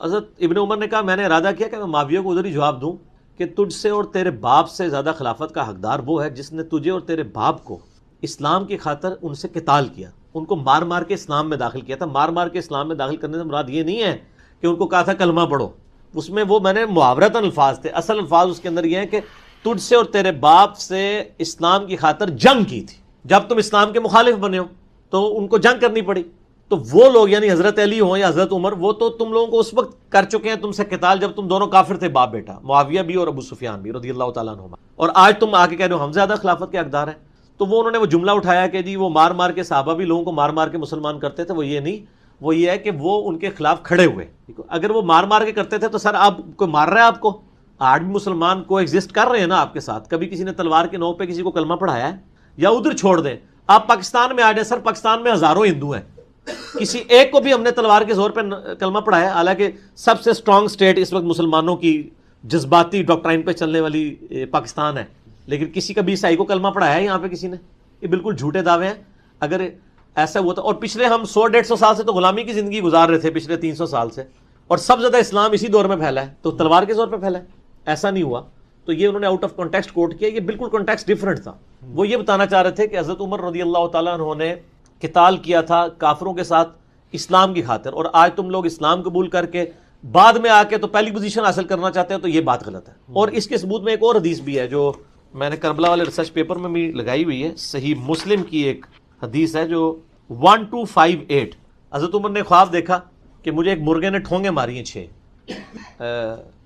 حضرت ابن عمر نے کہا میں نے ارادہ کیا کہ میں معاویہ کو ادھر ہی جواب دوں کہ تجھ سے اور تیرے باپ سے زیادہ خلافت کا حقدار وہ ہے جس نے تجھے اور تیرے باپ کو اسلام کی خاطر ان سے قتال کیا، ان کو مار مار کے اسلام میں داخل کیا تھا۔ مار مار کے اسلام میں داخل کرنے سے مراد یہ نہیں ہے کہ ان کو کہا تھا کلمہ پڑھو، اس میں وہ میں نے محاورتاً الفاظ تھے، اصل الفاظ اس کے اندر یہ ہیں کہ تجھ سے اور تیرے باپ سے اسلام کی خاطر جنگ کی تھی، جب تم اسلام کے مخالف بنے ہو تو ان کو جنگ کرنی پڑی۔ تو وہ لوگ یعنی حضرت علی ہوں یا حضرت عمر، وہ تو تم لوگوں کو اس وقت کر چکے ہیں تم سے قتال جب تم دونوں کافر تھے، باپ بیٹا، معاویہ بھی اور ابو سفیان بھی رضی اللہ تعالیٰ عنہما، اور آج تم آ کے کہہ رہے ہو ہم زیادہ خلافت کے حقدار ہیں۔ تو وہ انہوں نے وہ جملہ اٹھایا کہ جی وہ مار مار کے صحابہ بھی لوگوں کو مار مار کے مسلمان کرتے تھے، وہ یہ نہیں، وہ یہ ہے کہ وہ ان کے خلاف کھڑے ہوئے۔ اگر وہ مار مار کے کرتے تھے تو سر آپ کوئی مار رہا ہے آپ کو؟ آج بھی مسلمان کو ایگزسٹ کر رہے ہیں نا آپ کے ساتھ۔ کبھی کسی نے تلوار کے نوک پہ کسی کو کلمہ پڑھایا ہے؟ یا ادھر چھوڑ دیں، آپ پاکستان میں آ جائیں سر، پاکستان میں ہزاروں ہندو ہیں، کسی ایک کو بھی ہم نے تلوار کے زور پہ کلمہ پڑھایا؟ حالانکہ سب سے اسٹرانگ سٹیٹ اس وقت مسلمانوں کی جذباتی ڈاکٹرائن پہ چلنے والی پاکستان ہے، لیکن کسی کا بھی عیسائی کو کلمہ پڑھایا ہے یہاں پہ کسی نے؟ یہ بالکل جھوٹے دعوے ہیں۔ اگر ایسا ہوا تھا، اور پچھلے ہم 100-150 سال سے تو غلامی کی زندگی گزار رہے تھے، پچھلے 300 سال سے، اور سب زیادہ اسلام اسی دور میں پھیلا ہے، تو تلوار کے زور پہ پھیلا ہے؟ ایسا نہیں ہوا۔ تو یہ انہوں نے آؤٹ آف کانٹیکسٹ کوٹ کیا، یہ بالکل کانٹیکسٹ ڈفرنٹ تھا۔ وہ یہ بتانا چاہ رہے تھے کہ حضرت عمر رضی اللہ تعالیٰ عنہ نے قتال کیا تھا کافروں کے ساتھ اسلام کی خاطر، اور آج تم لوگ اسلام قبول کر کے بعد میں آ کے تو پہلی پوزیشن حاصل کرنا چاہتے ہیں، تو یہ بات غلط ہے۔ اور اس کے ثبوت میں ایک اور حدیث بھی ہے جو میں نے کربلا والے ریسرچ پیپر میں بھی لگائی ہوئی ہے، صحیح مسلم کی ایک حدیث ہے جو 1258۔ حضرت عمر نے خواب دیکھا کہ مجھے ایک مرغے نے ٹھونگیں ماری ہیں،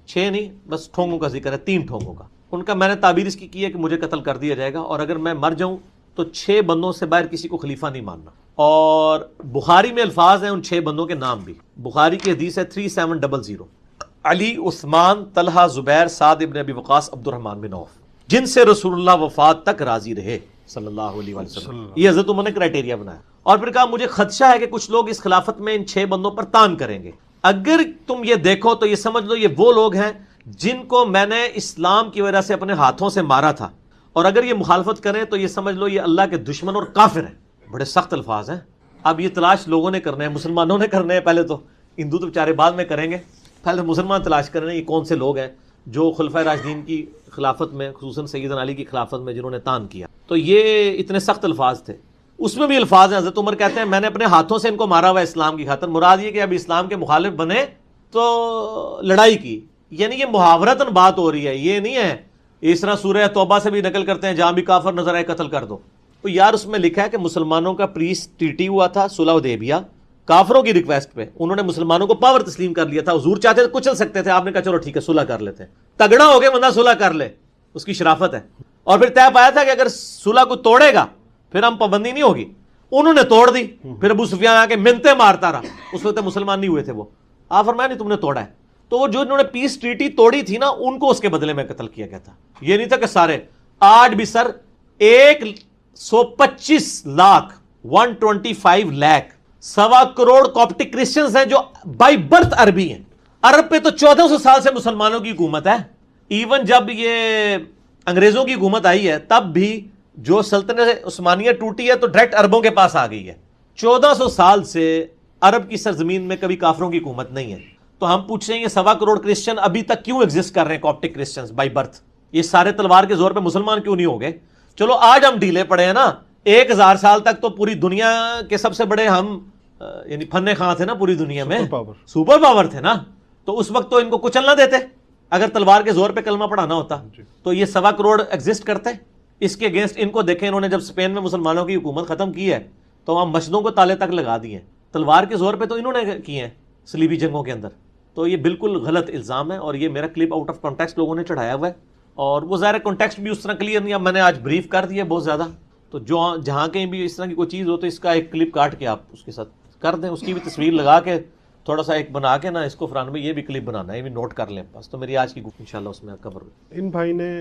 6 نہیں، بس ٹھونگوں کا ذکر ہے، 3 ٹھونگوں کا۔ ان کا میں نے تعبیر اس کی ہے کہ مجھے قتل کر دیا جائے گا، اور اگر میں مر جاؤں تو 6 بندوں سے باہر کسی کو خلیفہ نہیں ماننا۔ اور بخاری میں الفاظ ہیں ان 6 بندوں کے نام بھی، بخاری کی حدیث ہے 3700، علی، عثمان، طلحہ، زبیر، سعد ابن ابی وقاص، عبد الرحمن بن عوف، جن سے رسول اللہ وفات تک راضی رہے صلی اللہ علیہ وسلم۔ یہ حضرت عمر نے کرائٹیریا بنایا، اور پھر کہا مجھے خدشہ ہے کہ کچھ لوگ اس خلافت میں ان 6 بندوں پر تان کریں گے، اگر تم یہ دیکھو تو یہ سمجھ لو یہ وہ لوگ ہیں جن کو میں نے اسلام کی وجہ سے اپنے ہاتھوں سے مارا تھا، اور اگر یہ مخالفت کریں تو یہ سمجھ لو یہ اللہ کے دشمن اور کافر ہیں۔ بڑے سخت الفاظ ہیں۔ اب یہ تلاش لوگوں نے کرنے ہیں، مسلمانوں نے کرنے ہیں، پہلے تو ہندو تو بیچارے بعد میں کریں گے، پہلے مسلمان تلاش کرنے ہیں یہ کون سے لوگ ہیں جو خلفۂ راشدین کی خلافت میں، خصوصاً سیدنا علی کی خلافت میں جنہوں نے تان کیا۔ تو یہ اتنے سخت الفاظ تھے۔ اس میں بھی الفاظ ہیں، حضرت عمر کہتے ہیں میں نے اپنے ہاتھوں سے ان کو مارا ہوا اسلام کی خاطر، مراد یہ کہ اب اسلام کے مخالف بنے تو لڑائی کی، یعنی یہ محاورتاً بات ہو رہی ہے، یہ نہیں ہے اس طرح سورہ توبہ سے بھی نقل کرتے ہیں جہاں بھی کافر نظر آئے قتل کر دو۔ تو یار اس میں لکھا ہے کہ مسلمانوں کا پیس ٹریٹی ہوا تھا صلح حدیبیہ، کافروں کی ریکویسٹ پہ انہوں نے مسلمانوں کو پاور تسلیم کر لیا تھا، حضور چاہتے تھے کچل سکتے تھے، آپ نے کہا چلو ٹھیک ہے صلح کر لیتے ہیں، تگڑا ہو گیا بندہ صلح کر لے، اس کی شرافت ہے۔ اور پھر طے پایا تھا کہ اگر صلح کو توڑے گا پھر ہم پابندی نہیں ہوگی، انہوں نے توڑ دی، پھر ابو سفیان آ کے منتیں مارتا رہا، اس وقت مسلمان نہیں ہوئے تھے وہ، آپ فرمایا نہیں تم نے توڑا ہے، تو وہ جو انہوں نے پیس ٹریٹی توڑی تھی نا ان کو اس کے بدلے میں قتل کیا گیا تھا۔ یہ نہیں تھا کہ سارے، آج بھی سر 125 لاکھ 125 لاکھ 1.25 کروڑ کاپٹک کرسچنز ہیں جو بائی برتھ عربی ہیں، عرب پہ تو 1400 سال سے مسلمانوں کی حکومت ہے۔ ایون جب یہ انگریزوں کی حکومت آئی ہے تب بھی جو سلطنت عثمانیہ ٹوٹی ہے تو ڈائریکٹ عربوں کے پاس آ گئی ہے۔ 1400 سال سے عرب کی سرزمین میں کبھی کافروں کی حکومت نہیں ہے۔ تو ہم پوچھ رہے ہیں یہ 1.25 کروڑ کرسچن ابھی تک کیوں ایگزسٹ کر رہے ہیں، کاپٹک کرسچنز بائی برتھ، یہ سارے تلوار کے زور پہ مسلمان کیوں نہیں ہو گئے؟ چلو آج ہم ڈھیلے پڑے ہیں نا، 1000 سال تک تو پوری دنیا کے سب سے بڑے ہم یعنی فن خاں تھے نا پوری دنیا میں, سپر پاور تھے نا, تو اس وقت تو ان کو کچل نہ دیتے اگر تلوار کے زور پہ کلمہ پڑھانا ہوتا. تو یہ 1.25 کروڑ ایگزسٹ کرتے. اس کے اگینسٹ ان کو دیکھیں, انہوں نے جب اسپین میں مسلمانوں کی حکومت ختم کی ہے تو وہاں مسجدوں کو تالے تک لگا دیے. تلوار کے زور پہ تو انہوں نے کیے ہیں صلیبی جنگوں کے اندر. تو یہ بالکل غلط الزام ہے, اور یہ میرا کلپ آؤٹ آف کانٹیکسٹ لوگوں نے چڑھایا ہوا ہے, اور وہ ظاہر کانٹیکسٹ بھی اس طرح کلیئر نہیں. اب میں نے آج بریف کر دیا بہت زیادہ, تو جو جہاں کہیں بھی اس طرح کی کوئی چیز ہو تو اس کا ایک کلپ کاٹ کے آپ اس کے ساتھ کر دیں, اس کی بھی تصویر لگا کے تھوڑا سا ایک بنا کے نا اس کو فران میں یہ بھی کلپ بنانا ہے, یہ بھی نوٹ کر لیں بس. تو میری آج کی گفتگو انشاءاللہ اس میں کور ہوگی. ان بھائی نے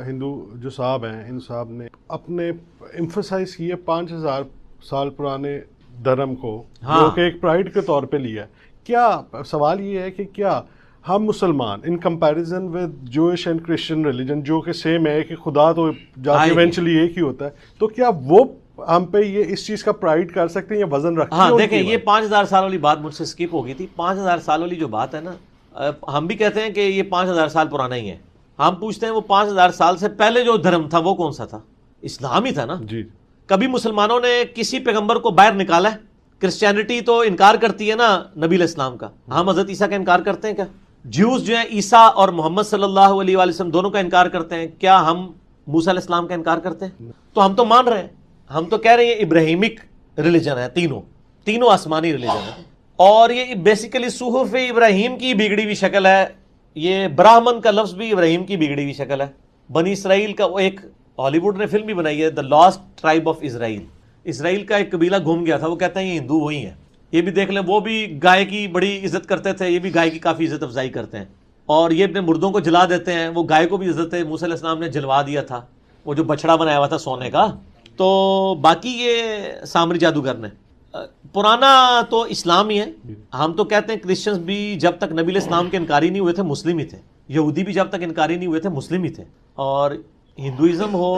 ہندو جو صاحب ہیں, ان صاحب نے اپنے ایمفسائز کیے 5000 سال پرانے دھرم کو, جو کہ ایک پرائڈ کے طور پہ لیا. کیا سوال یہ ہے کہ کیا ہم مسلمان in comparison with Jewish and Christian religion, جو کہ سیم ہے کہ خدا تو جا کے ایونچولی ایک ہی ہوتا ہے, تو کیا وہ ہم پہ یہ اس چیز کا پرائڈ کر سکتے ہیں یا وزن رکھتے ہیں؟ ہاں دیکھیں, یہ 5000 سال والی بات مجھ سے اسکپ ہو گئی تھی. 5000 سال والی جو بات ہے نا, ہم بھی کہتے ہیں کہ یہ 5000 سال پرانا ہی ہے. ہم پوچھتے ہیں وہ 5000 سال سے پہلے جو دھرم تھا وہ کون سا تھا؟ اسلام ہی تھا نا. جی. کبھی مسلمانوں نے کسی پیغمبر کو باہر نکالا ہے؟ کرسچینٹی تو انکار کرتی ہے نا نبی علیہ السلام کا, ہم حضرت عیسیٰ کا انکار کرتے ہیں کیا؟ جیوز جو ہیں عیسیٰ اور محمد صلی اللہ علیہ وآلہ وسلم دونوں کا انکار کرتے ہیں, کیا ہم موسیٰ علیہ السلام کا انکار کرتے ہیں؟ تو ہم تو مان رہے ہیں, ہم تو کہہ رہے ہیں ابراہیمک ریلیجن ہے, تینوں آسمانی ریلیجن ہے, اور یہ بیسیکلی صحف ابراہیم کی بگڑی ہوئی شکل ہے. یہ براہمن کا لفظ بھی ابراہیم کی بگڑی ہوئی شکل ہے. بنی اسرائیل کا وہ ایک ہالی ووڈ نے فلم بھی بنائی ہے, the last tribe of Israel. Israel کا ایک قبیلہ گھوم گیا تھا, وہ کہتے ہیں یہ ہندو وہی ہیں. یہ بھی دیکھ لیں, وہ بھی گائے کی بڑی عزت کرتے تھے, یہ بھی گائے کی کافی عزت افزائی کرتے ہیں, اور یہ اپنے مردوں کو جلا دیتے ہیں. وہ گائے کو بھی عزت ہے, موسیٰ علیہ السلام نے جلوا دیا تھا وہ جو بچڑا بنایا ہوا تھا سونے کا. تو باقی یہ سامری جادوگر نے, پرانا تو اسلام ہی ہے. ہم تو کہتے ہیں کرسچنز بھی جب تک نبی علیہ السلام کے انکاری نہیں ہوئے تھے مسلم ہی تھے, یہودی بھی جب تک انکاری نہیں ہوئے تھے مسلم ہی تھے, اور ہندوازم ہو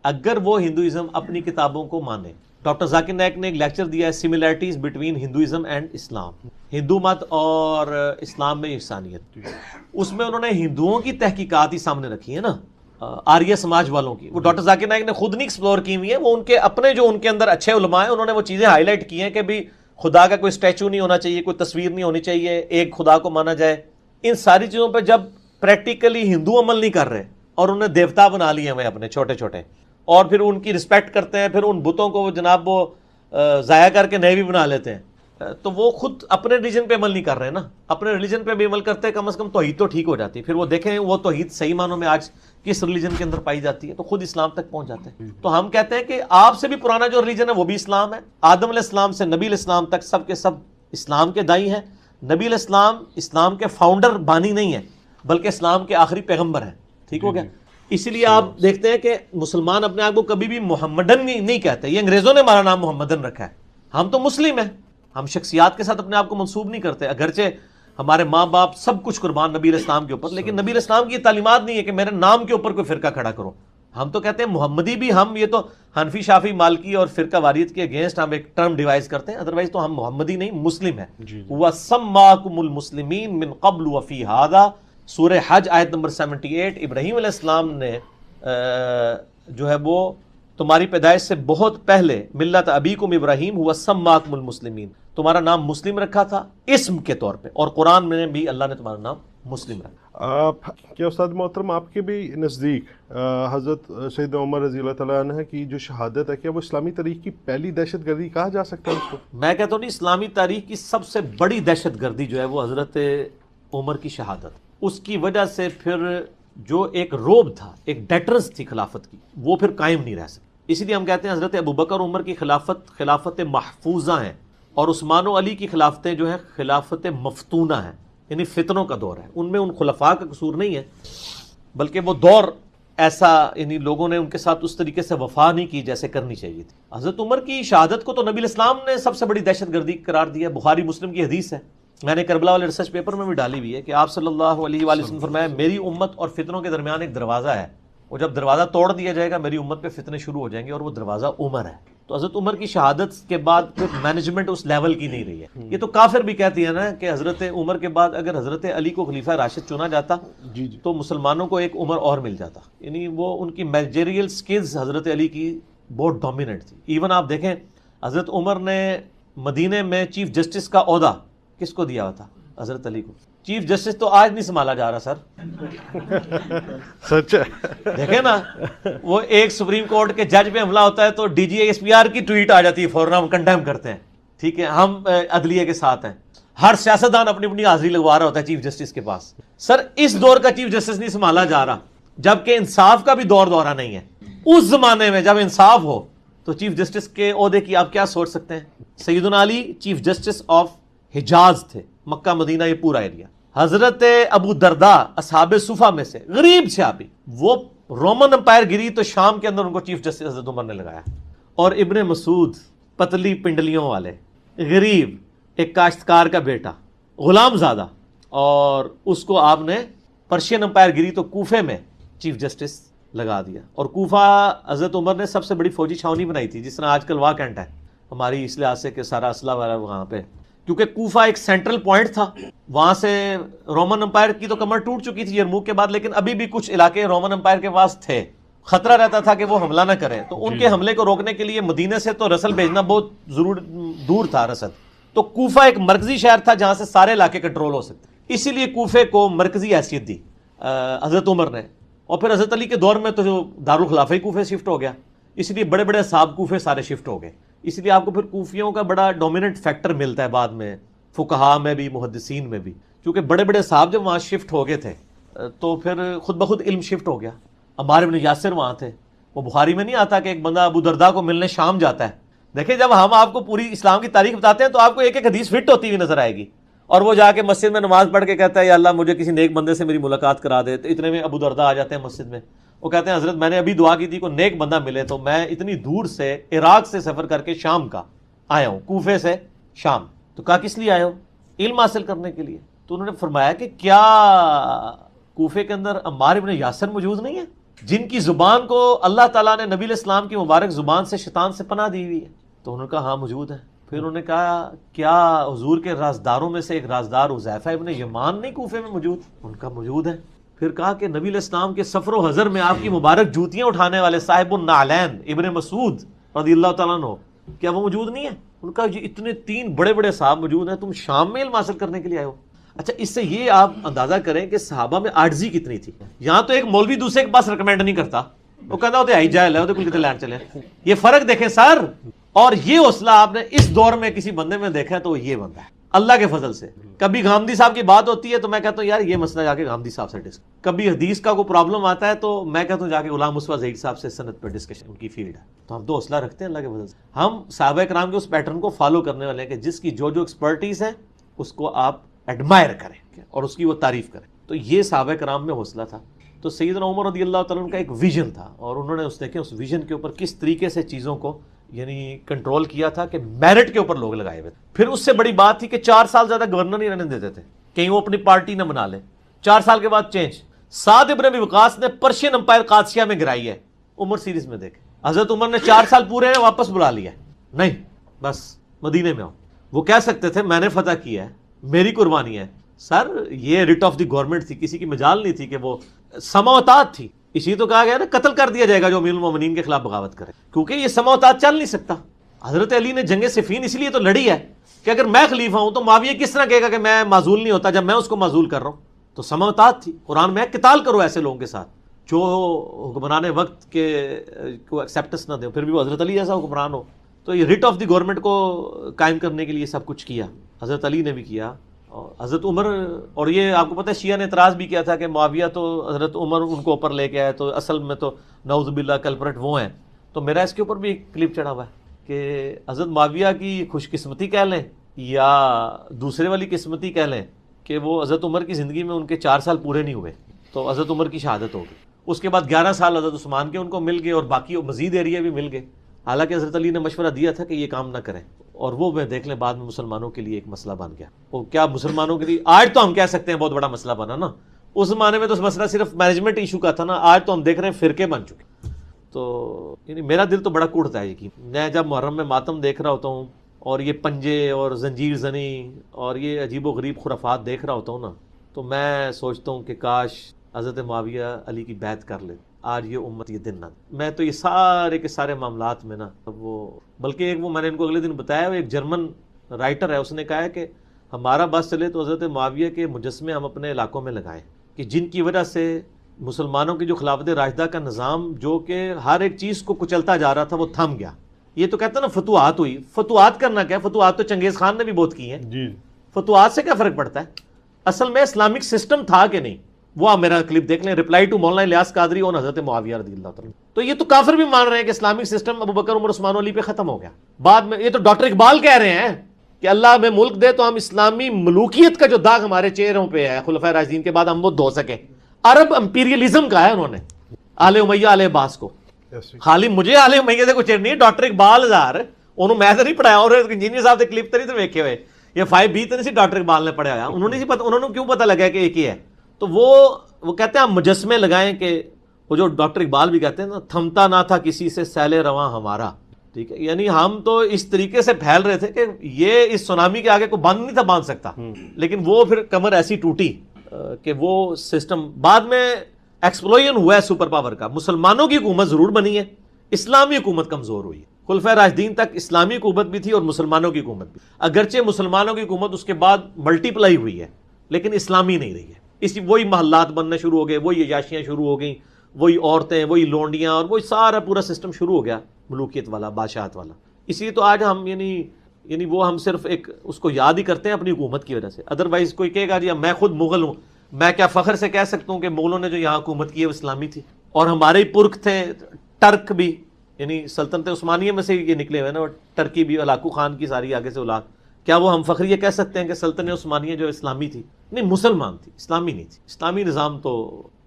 اگر وہ ہندوازم اپنی کتابوں کو مانے. ڈاکٹر ذاکر نائک نے ایک لیکچر دیا ہے سملیرٹیز بٹوین ہندوازم اینڈ اسلام, ہندو مت اور اسلام میں یکسانیت. اس میں انہوں نے ہندوؤں کی تحقیقات ہی سامنے رکھی ہے نا, آریہ سماج والوں کی. وہ ڈاکٹر ذاکر نائک نے خود نہیں ایکسپلور کی ہوئی ہے, وہ ان کے اپنے جو ان کے اندر اچھے علماء ہیں انہوں نے وہ چیزیں ہائی لائٹ کی ہیں کہ بھی خدا کا کوئی اسٹیچو نہیں ہونا چاہیے, کوئی تصویر نہیں ہونی چاہیے, ایک خدا کو مانا جائے. ان ساری چیزوں پہ جب پریکٹیکلی ہندو عمل نہیں کر رہے اور انہیں دیوتا بنا لیے ہوئے اپنے چھوٹے چھوٹے, اور پھر ان کی رسپیکٹ کرتے ہیں, پھر ان بتوں کو جناب وہ ضائع کر کے نئے بھی بنا لیتے ہیں, تو وہ خود اپنے ریلیجن پہ عمل نہیں کر رہے نا. اپنے ریلیجن پہ بھی عمل کرتے ہیں, کم از کم توحید تو ٹھیک ہو جاتی ہے. پھر وہ دیکھیں وہ توحید صحیح معنوں میں آج کس ریلیجن کے اندر پائی جاتی ہے, تو خود اسلام تک پہنچ جاتے ہیں. تو ہم کہتے ہیں کہ آپ سے بھی پرانا جو ریلیجن ہے وہ بھی اسلام ہے. آدم علیہ السلام سے نبی علیہ السلام تک سب کے سب اسلام کے دائی ہیں. نبی علیہ السلام اسلام کے فاؤنڈر بانی نہیں ہیں, بلکہ اسلام کے آخری پیغمبر ہیں. ٹھیک ہو گیا. اسی لیے آپ دیکھتے ہیں کہ مسلمان اپنے آپ کو کبھی بھی محمدن نہیں کہتے. یہ انگریزوں نے ہمارا نام محمدن رکھا ہے. ہم تو مسلم ہیں, ہم شخصیات کے ساتھ اپنے آپ کو منسوب نہیں کرتے, اگرچہ ہمارے ماں باپ سب کچھ قربان نبی علیہ السلام کے اوپر, لیکن نبی علیہ السلام کی یہ تعلیمات نہیں ہے کہ میرے نام کے اوپر کوئی فرقہ کھڑا کرو. ہم تو کہتے ہیں محمدی بھی, ہم یہ تو حنفی شافی مالکی اور فرقہ واریت کے اگینسٹ ہم ایک ٹرم ڈیوائز کرتے ہیں, ادروائز تو ہم محمدی نہیں مسلم ہیں. وَسَمَّاكُمُ الْمُسْلِمِينَ مِن قَبْلُ وَفِي هَذَا, سورہ حج آیت نمبر 78. ابراہیم علیہ السلام نے جو ہے وہ تمہاری پیدائش سے بہت پہلے ملت ابیکم ابراہیم ہوا سماکم المسلمین, تمہارا نام مسلم رکھا تھا اسم کے طور پہ, اور قرآن میں بھی اللہ نے تمہارا نام مسلم رکھا. کیا استاد محترم آپ کے بھی نزدیک حضرت سیدنا عمر رضی اللہ تعالیٰ عنہ کی جو شہادت ہے, کیا وہ اسلامی تاریخ کی پہلی دہشت گردی کہا جا سکتا ہے اس کو؟ میں کہتا ہوں نہیں, اسلامی تاریخ کی سب سے بڑی دہشت گردی جو ہے وہ حضرت عمر کی شہادت. اس کی وجہ سے پھر جو ایک روب تھا, ایک ڈیٹرنس تھی خلافت کی, وہ پھر قائم نہیں رہ سکتی. اسی لیے ہم کہتے ہیں حضرت ابوبکر عمر کی خلافت محفوظہ ہیں, اور عثمان و علی کی خلافتیں جو ہیں خلافت مفتونہ ہیں, یعنی فتنوں کا دور ہے. ان میں ان خلفاء کا قصور نہیں ہے, بلکہ وہ دور ایسا, یعنی لوگوں نے ان کے ساتھ اس طریقے سے وفا نہیں کی جیسے کرنی چاہیے تھی. حضرت عمر کی شہادت کو تو نبی علیہ السلام نے سب سے بڑی دہشت گردی قرار دیا. بخاری مسلم کی حدیث ہے, میں نے کربلا والے ریسرچ پیپر میں بھی ڈالی ہوئی ہے, کہ آپ صلی اللہ علیہ وآلہ وسلم فرمایا میری امت اور فتنوں کے درمیان ایک دروازہ ہے, وہ جب دروازہ توڑ دیا جائے گا میری امت پہ فتنے شروع ہو جائیں گے, اور وہ دروازہ عمر ہے. تو حضرت عمر کی شہادت کے بعد پھر مینجمنٹ اس لیول کی نہیں رہی ہے. یہ تو کافر بھی کہتی ہے نا کہ حضرت عمر کے بعد اگر حضرت علی کو خلیفہ راشد چنا جاتا تو مسلمانوں کو ایک عمر اور مل جاتا. یعنی وہ ان کی مینیجریل سکلز حضرت علی کی بہت ڈومیننٹ تھی. ایون آپ دیکھیں حضرت عمر نے مدینے میں چیف جسٹس کا عہدہ کس کو دیا ہوا تھا؟ حضرت علی کو. چیف جسٹس تو آج نہیں سنبھالا جا رہا سر. سچ ہے. دیکھیں نا, وہ ایک سپریم کورٹ کے جج پہ حملہ ہوتا ہے تو D G S P R کی ٹویٹ آ جاتی ہے, فوراً ہم کنڈیم کرتے ہیں. ٹھیک ہے, ہم عدلیہ کے ساتھ ہیں. ہر سیاستدان اپنی اپنی حاضری لگوا رہا ہوتا ہے چیف جسٹس کے پاس. سر اس دور کا چیف جسٹس نہیں سنبھالا جا رہا, جبکہ انصاف کا بھی دور دورہ نہیں ہے. اس زمانے میں جب انصاف ہو تو چیف جسٹس کے عہدے کی آپ کیا سوچ سکتے ہیں؟ سیدنا علی چیف جسٹس آف حجاز تھے, مکہ مدینہ یہ پورا ایریا. حضرت ابو درداء اصحاب صفہ میں سے غریب صحابی, وہ رومن امپائر گری تو شام کے اندر ان کو چیف جسٹس حضرت عمر نے لگایا. اور ابن مسعود پتلی پنڈلیوں والے, غریب, ایک کاشتکار کا بیٹا, غلام زادہ, اور اس کو آپ نے پرشین امپائر گری تو کوفے میں چیف جسٹس لگا دیا. اور کوفہ حضرت عمر نے سب سے بڑی فوجی چھاونی بنائی تھی, جس طرح آج کل واہ کینٹ ہے ہماری, اس لحاظ سے کہ سارا اسلحہ والا وہاں پہ, کیونکہ کوفہ ایک سینٹرل پوائنٹ تھا. وہاں سے رومن امپائر کی تو کمر ٹوٹ چکی تھی یرموک کے بعد, لیکن ابھی بھی کچھ علاقے رومن امپائر کے پاس تھے. خطرہ رہتا تھا کہ وہ حملہ نہ کریں, تو ان کے حملے کو روکنے کے لیے مدینے سے تو رسل بھیجنا بہت دور تھا رسل. تو کوفہ ایک مرکزی شہر تھا جہاں سے سارے علاقے کنٹرول ہو سکتے, اسی لیے کوفے کو مرکزی حیثیت دی حضرت عمر نے. اور پھر حضرت علی کے دور میں تو جو دارالخلافہ ہی کوفے شفٹ ہو گیا, اس لیے بڑے بڑے اصحاب کوفے سارے شفٹ ہو گئے. اس لیے آپ کو پھر کوفیوں کا بڑا ڈومیننٹ فیکٹر ملتا ہے بعد میں فقہاء میں بھی, محدثین میں بھی, کیونکہ بڑے بڑے صاحب جب وہاں شفٹ ہو گئے تھے تو پھر خود بخود علم شفٹ ہو گیا. عمار بن یاسر وہاں تھے. وہ بخاری میں نہیں آتا کہ ایک بندہ ابو درداء کو ملنے شام جاتا ہے. دیکھیں جب ہم آپ کو پوری اسلام کی تاریخ بتاتے ہیں تو آپ کو ایک ایک حدیث فٹ ہوتی ہوئی نظر آئے گی, اور وہ جا کے مسجد میں نماز پڑھ کے کہتا ہے یا اللہ مجھے کسی نیک بندے سے میری ملاقات کرا دے. تو اتنے میں ابو درداء آ جاتے ہیں مسجد میں, وہ کہتے ہیں حضرت میں نے ابھی دعا کی تھی کوئی نیک بندہ ملے, تو میں اتنی دور سے عراق سے سفر کر کے شام کا آیا ہوں, کوفے سے شام. تو کہا کس لیے آئے ہو؟ علم حاصل کرنے کے لیے. تو انہوں نے فرمایا کہ کیا کوفے کے اندر عمار بن یاسر موجود نہیں ہے, جن کی زبان کو اللہ تعالیٰ نے نبی علیہ السلام کی مبارک زبان سے شیطان سے پناہ دی ہوئی ہے؟ تو انہوں نے کہا ہاں موجود ہے. پھر انہوں نے کہا کیا حضور کے رازداروں میں سے ایک رازدار حذیفہ ابن یمان نہیں کوفے میں موجود؟ ان کا موجود ہے. پھر کہا کہ نبی علیہ السلام کے سفر و حضر میں آپ کی مبارک جوتیاں اٹھانے والے صاحب النعلین ابن مسعود رضی اللہ تعالیٰ عنہ, کیا وہ موجود نہیں ہے؟ ان کا یہ اتنے 3 بڑے بڑے صاحب موجود ہیں, تم شام میں علم حاصل کرنے کے لیے آئے ہو. اچھا اس سے یہ آپ اندازہ کریں کہ صحابہ میں عاجزی کتنی تھی. یہاں تو ایک مولوی دوسرے کے پاس ریکمینڈ نہیں کرتا, وہ کہتا ہوتے آئی جائے ہوتے کل کتنے لینڈ چلے. یہ فرق دیکھیں سر, اور یہ حوصلہ آپ نے اس دور میں کسی بندے میں دیکھا ہے تو یہ بندہ ہے اللہ کے فضل سے. کبھی گامدی صاحب کی بات ہوتی ہے تو میں کہتا ہوں یار یہ مسئلہ جا کے گامدی صاحب سے ڈسکس. کبھی حدیث کا کوئی پرابلم آتا ہے تو میں کہتا ہوں جا کے غلام مصطفیٰ زہیر صاحب سے سند پہ ڈسکشن, ان کی فیلڈ ہے. تو ہم تو حوصلہ رکھتے ہیں اللہ کے فضل سے. ہم صحابہ کرام کے اس پیٹرن کو فالو کرنے والے ہیں کہ جس کی جو ایکسپرٹیز ہے اس کو آپ ایڈمائر کریں اور اس کی وہ تعریف کریں. تو یہ صحابہ کرام میں حوصلہ تھا. تو سیدنا عمر رضی اللہ تعالیٰ عنہ کا ایک ویژن تھا, اور انہوں نے اس ویژن کے اوپر کس طریقے سے چیزوں کو یعنی کنٹرول کیا تھا کہ میرٹ کے اوپر لوگ لگائے ہوئے. پھر اس سے بڑی بات تھی کہ 4 سال زیادہ گورنر نہیں رہنے دیتے تھے, کہیں وہ اپنی پارٹی نہ بنا لے. 4 سال کے بعد چینج. سعد ابن ابی وقاص نے پرشین امپائر قادسیہ میں گرائی ہے. عمر سیریز میں دیکھیں, حضرت عمر نے 4 سال پورے ہیں واپس بلا لیا, نہیں بس مدینے میں آؤ. وہ کہہ سکتے تھے میں نے فتح کیا ہے, میری قربانی ہے. سر یہ ریٹ آف دی گورنمنٹ تھی, کسی کی مجال نہیں تھی کہ وہ سماوتات تھی. اسی تو کہا گیا نا قتل کر دیا جائے گا جو امیر المومنین کے خلاف بغاوت کرے, کیونکہ یہ سماوتات چل نہیں سکتا. حضرت علی نے جنگ صفین اس لیے تو لڑی ہے کہ اگر میں خلیفہ ہوں تو معاویہ کس طرح کہے گا کہ میں معزول نہیں ہوتا جب میں اس کو معزول کر رہا ہوں. تو سماوتات تھی. قرآن میں قتال کرو ایسے لوگوں کے ساتھ جو حکمران وقت کے کو ایکسیپٹنس نہ دیں, پھر بھی وہ حضرت علی جیسا حکمران ہو. تو یہ ریٹ آف دی گورنمنٹ کو قائم کرنے کے لیے سب کچھ کیا, حضرت علی نے بھی کیا, حضرت عمر. اور یہ آپ کو پتہ ہے شیعہ نے اعتراض بھی کیا تھا کہ معاویہ تو حضرت عمر ان کو اوپر لے کے آئے, تو اصل میں تو نعوذ باللہ کلپریٹ وہ ہیں. تو میرا اس کے اوپر بھی ایک کلپ چڑھا ہوا ہے کہ حضرت معاویہ کی خوش قسمتی کہہ لیں یا دوسرے والی قسمتی کہہ لیں کہ وہ حضرت عمر کی زندگی میں ان کے 4 سال پورے نہیں ہوئے تو حضرت عمر کی شہادت ہوگی. اس کے بعد 11 سال حضرت عثمان کے ان کو مل گئے, اور باقی مزید ایریا بھی مل گئے. حالانکہ حضرت علی نے مشورہ دیا تھا کہ یہ کام نہ کریں, اور وہ میں دیکھ لیں بعد میں مسلمانوں کے لیے ایک مسئلہ بن گیا. وہ کیا مسلمانوں کے لیے آج تو ہم کہہ سکتے ہیں بہت بڑا مسئلہ بنا نا, اس زمانے میں تو مسئلہ صرف مینجمنٹ ایشو کا تھا نا, آج تو ہم دیکھ رہے ہیں فرقے بن چکے. تو یعنی میرا دل تو بڑا کوڑتا ہے یقین. میں جب محرم میں ماتم دیکھ رہا ہوتا ہوں اور یہ پنجے اور زنجیر زنی اور یہ عجیب و غریب خرافات دیکھ رہا ہوتا ہوں نا, تو میں سوچتا ہوں کہ کاش حضرت معاویہ علی کی بیعت کر لے، آج یہ امت یہ دن نہ، میں تو یہ سارے کے سارے معاملات میں نا وہ، بلکہ ایک وہ میں نے ان کو اگلے دن بتایا، ایک جرمن رائٹر ہے، اس نے کہا ہے کہ ہمارا بس چلے تو حضرت معاویہ کے مجسمے ہم اپنے علاقوں میں لگائیں، کہ جن کی وجہ سے مسلمانوں کی جو خلافت راشدہ کا نظام جو کہ ہر ایک چیز کو کچلتا جا رہا تھا وہ تھم گیا۔ یہ تو کہتا ہے نا فتوحات ہوئی، فتوحات کرنا کیا، فتوحات تو چنگیز خان نے بھی بہت کی ہیں، جی فتوحات سے کیا فرق پڑتا ہے؟ اصل میں اسلامک سسٹم تھا کہ نہیں؟ وہ آپ میرا کلپ دیکھ لیں، رپلائی ٹو مولانا الیاس قادری اور حضرت معاویہ رضی اللہ تعالیٰ۔ تو یہ تو کافر بھی مان رہے ہیں کہ اسلامک سسٹم ابو بکر عمر عثمان علی پہ ختم ہو گیا، بعد میں یہ تو ڈاکٹر اقبال کہہ رہے ہیں کہ اللہ ہمیں ملک دے تو ہم اسلامی ملوکیت کا جو داغ ہمارے چہروں پہ ہے خلفائے راشدین کے بعد ہم وہ دھو سکیں۔ عرب امپیریلزم کا ہے انہوں نے، آل امیہ آل عباس کو، خالی مجھے آل امیہ سے کچھ نہیں، ڈاکٹر اقبال ہزار انہوں میں تو نہیں پڑھایا، اور انجینئر صاحب نے کلپ تری تو ویکھے ہوئے، یہ 5B تو نہیں سی ڈاکٹر اقبال نے پڑھایا، انہوں نے پتہ، انہوں نے کیوں پتہ لگا کہ ایک ہی ہے؟ تو وہ کہتے ہیں ہم مجسمے لگائیں، کہ وہ جو ڈاکٹر اقبال بھی کہتے ہیں نا، تھمتا نہ تھا کسی سے سیل رواں ہمارا، ٹھیک ہے، یعنی ہم تو اس طریقے سے پھیل رہے تھے کہ یہ اس سونامی کے آگے کو بند نہیں تھا باندھ سکتا، لیکن وہ پھر کمر ایسی ٹوٹی کہ وہ سسٹم بعد میں ایکسپلوژن ہوا ہے سپر پاور کا۔ مسلمانوں کی حکومت ضرور بنی ہے، اسلامی حکومت کمزور ہوئی ہے۔ خلفائے راشدین تک اسلامی حکومت بھی تھی اور مسلمانوں کی حکومت بھی، اگرچہ مسلمانوں کی حکومت اس کے بعد ملٹی پلائی ہوئی ہے لیکن اسلامی نہیں رہی ہے، اسی وہی محلات بننے شروع ہو گئے، وہی عیاشیاں شروع ہو گئیں، وہی عورتیں، وہی لونڈیاں، اور وہی سارا پورا سسٹم شروع ہو گیا ملوکیت والا، بادشاہت والا۔ اسی لیے تو آج ہم یعنی وہ ہم صرف ایک اس کو یاد ہی کرتے ہیں اپنی حکومت کی وجہ سے، ادروائز کوئی کہے گا جی میں خود مغل ہوں، میں کیا فخر سے کہہ سکتا ہوں کہ مغلوں نے جو یہاں حکومت کی ہے وہ اسلامی تھی، اور ہمارے ہی پرکھ تھے ٹرک بھی، یعنی سلطنت عثمانیہ میں سے یہ نکلے ہوئے نا، ٹرکی بھی، ہلاکو خان کی ساری آگے سے اولاد، کیا وہ ہم فخریہ کہہ سکتے ہیں کہ سلطنت عثمانیہ جو اسلامی تھی؟ نہیں، مسلمان تھی، اسلامی نہیں تھی۔ اسلامی نظام تو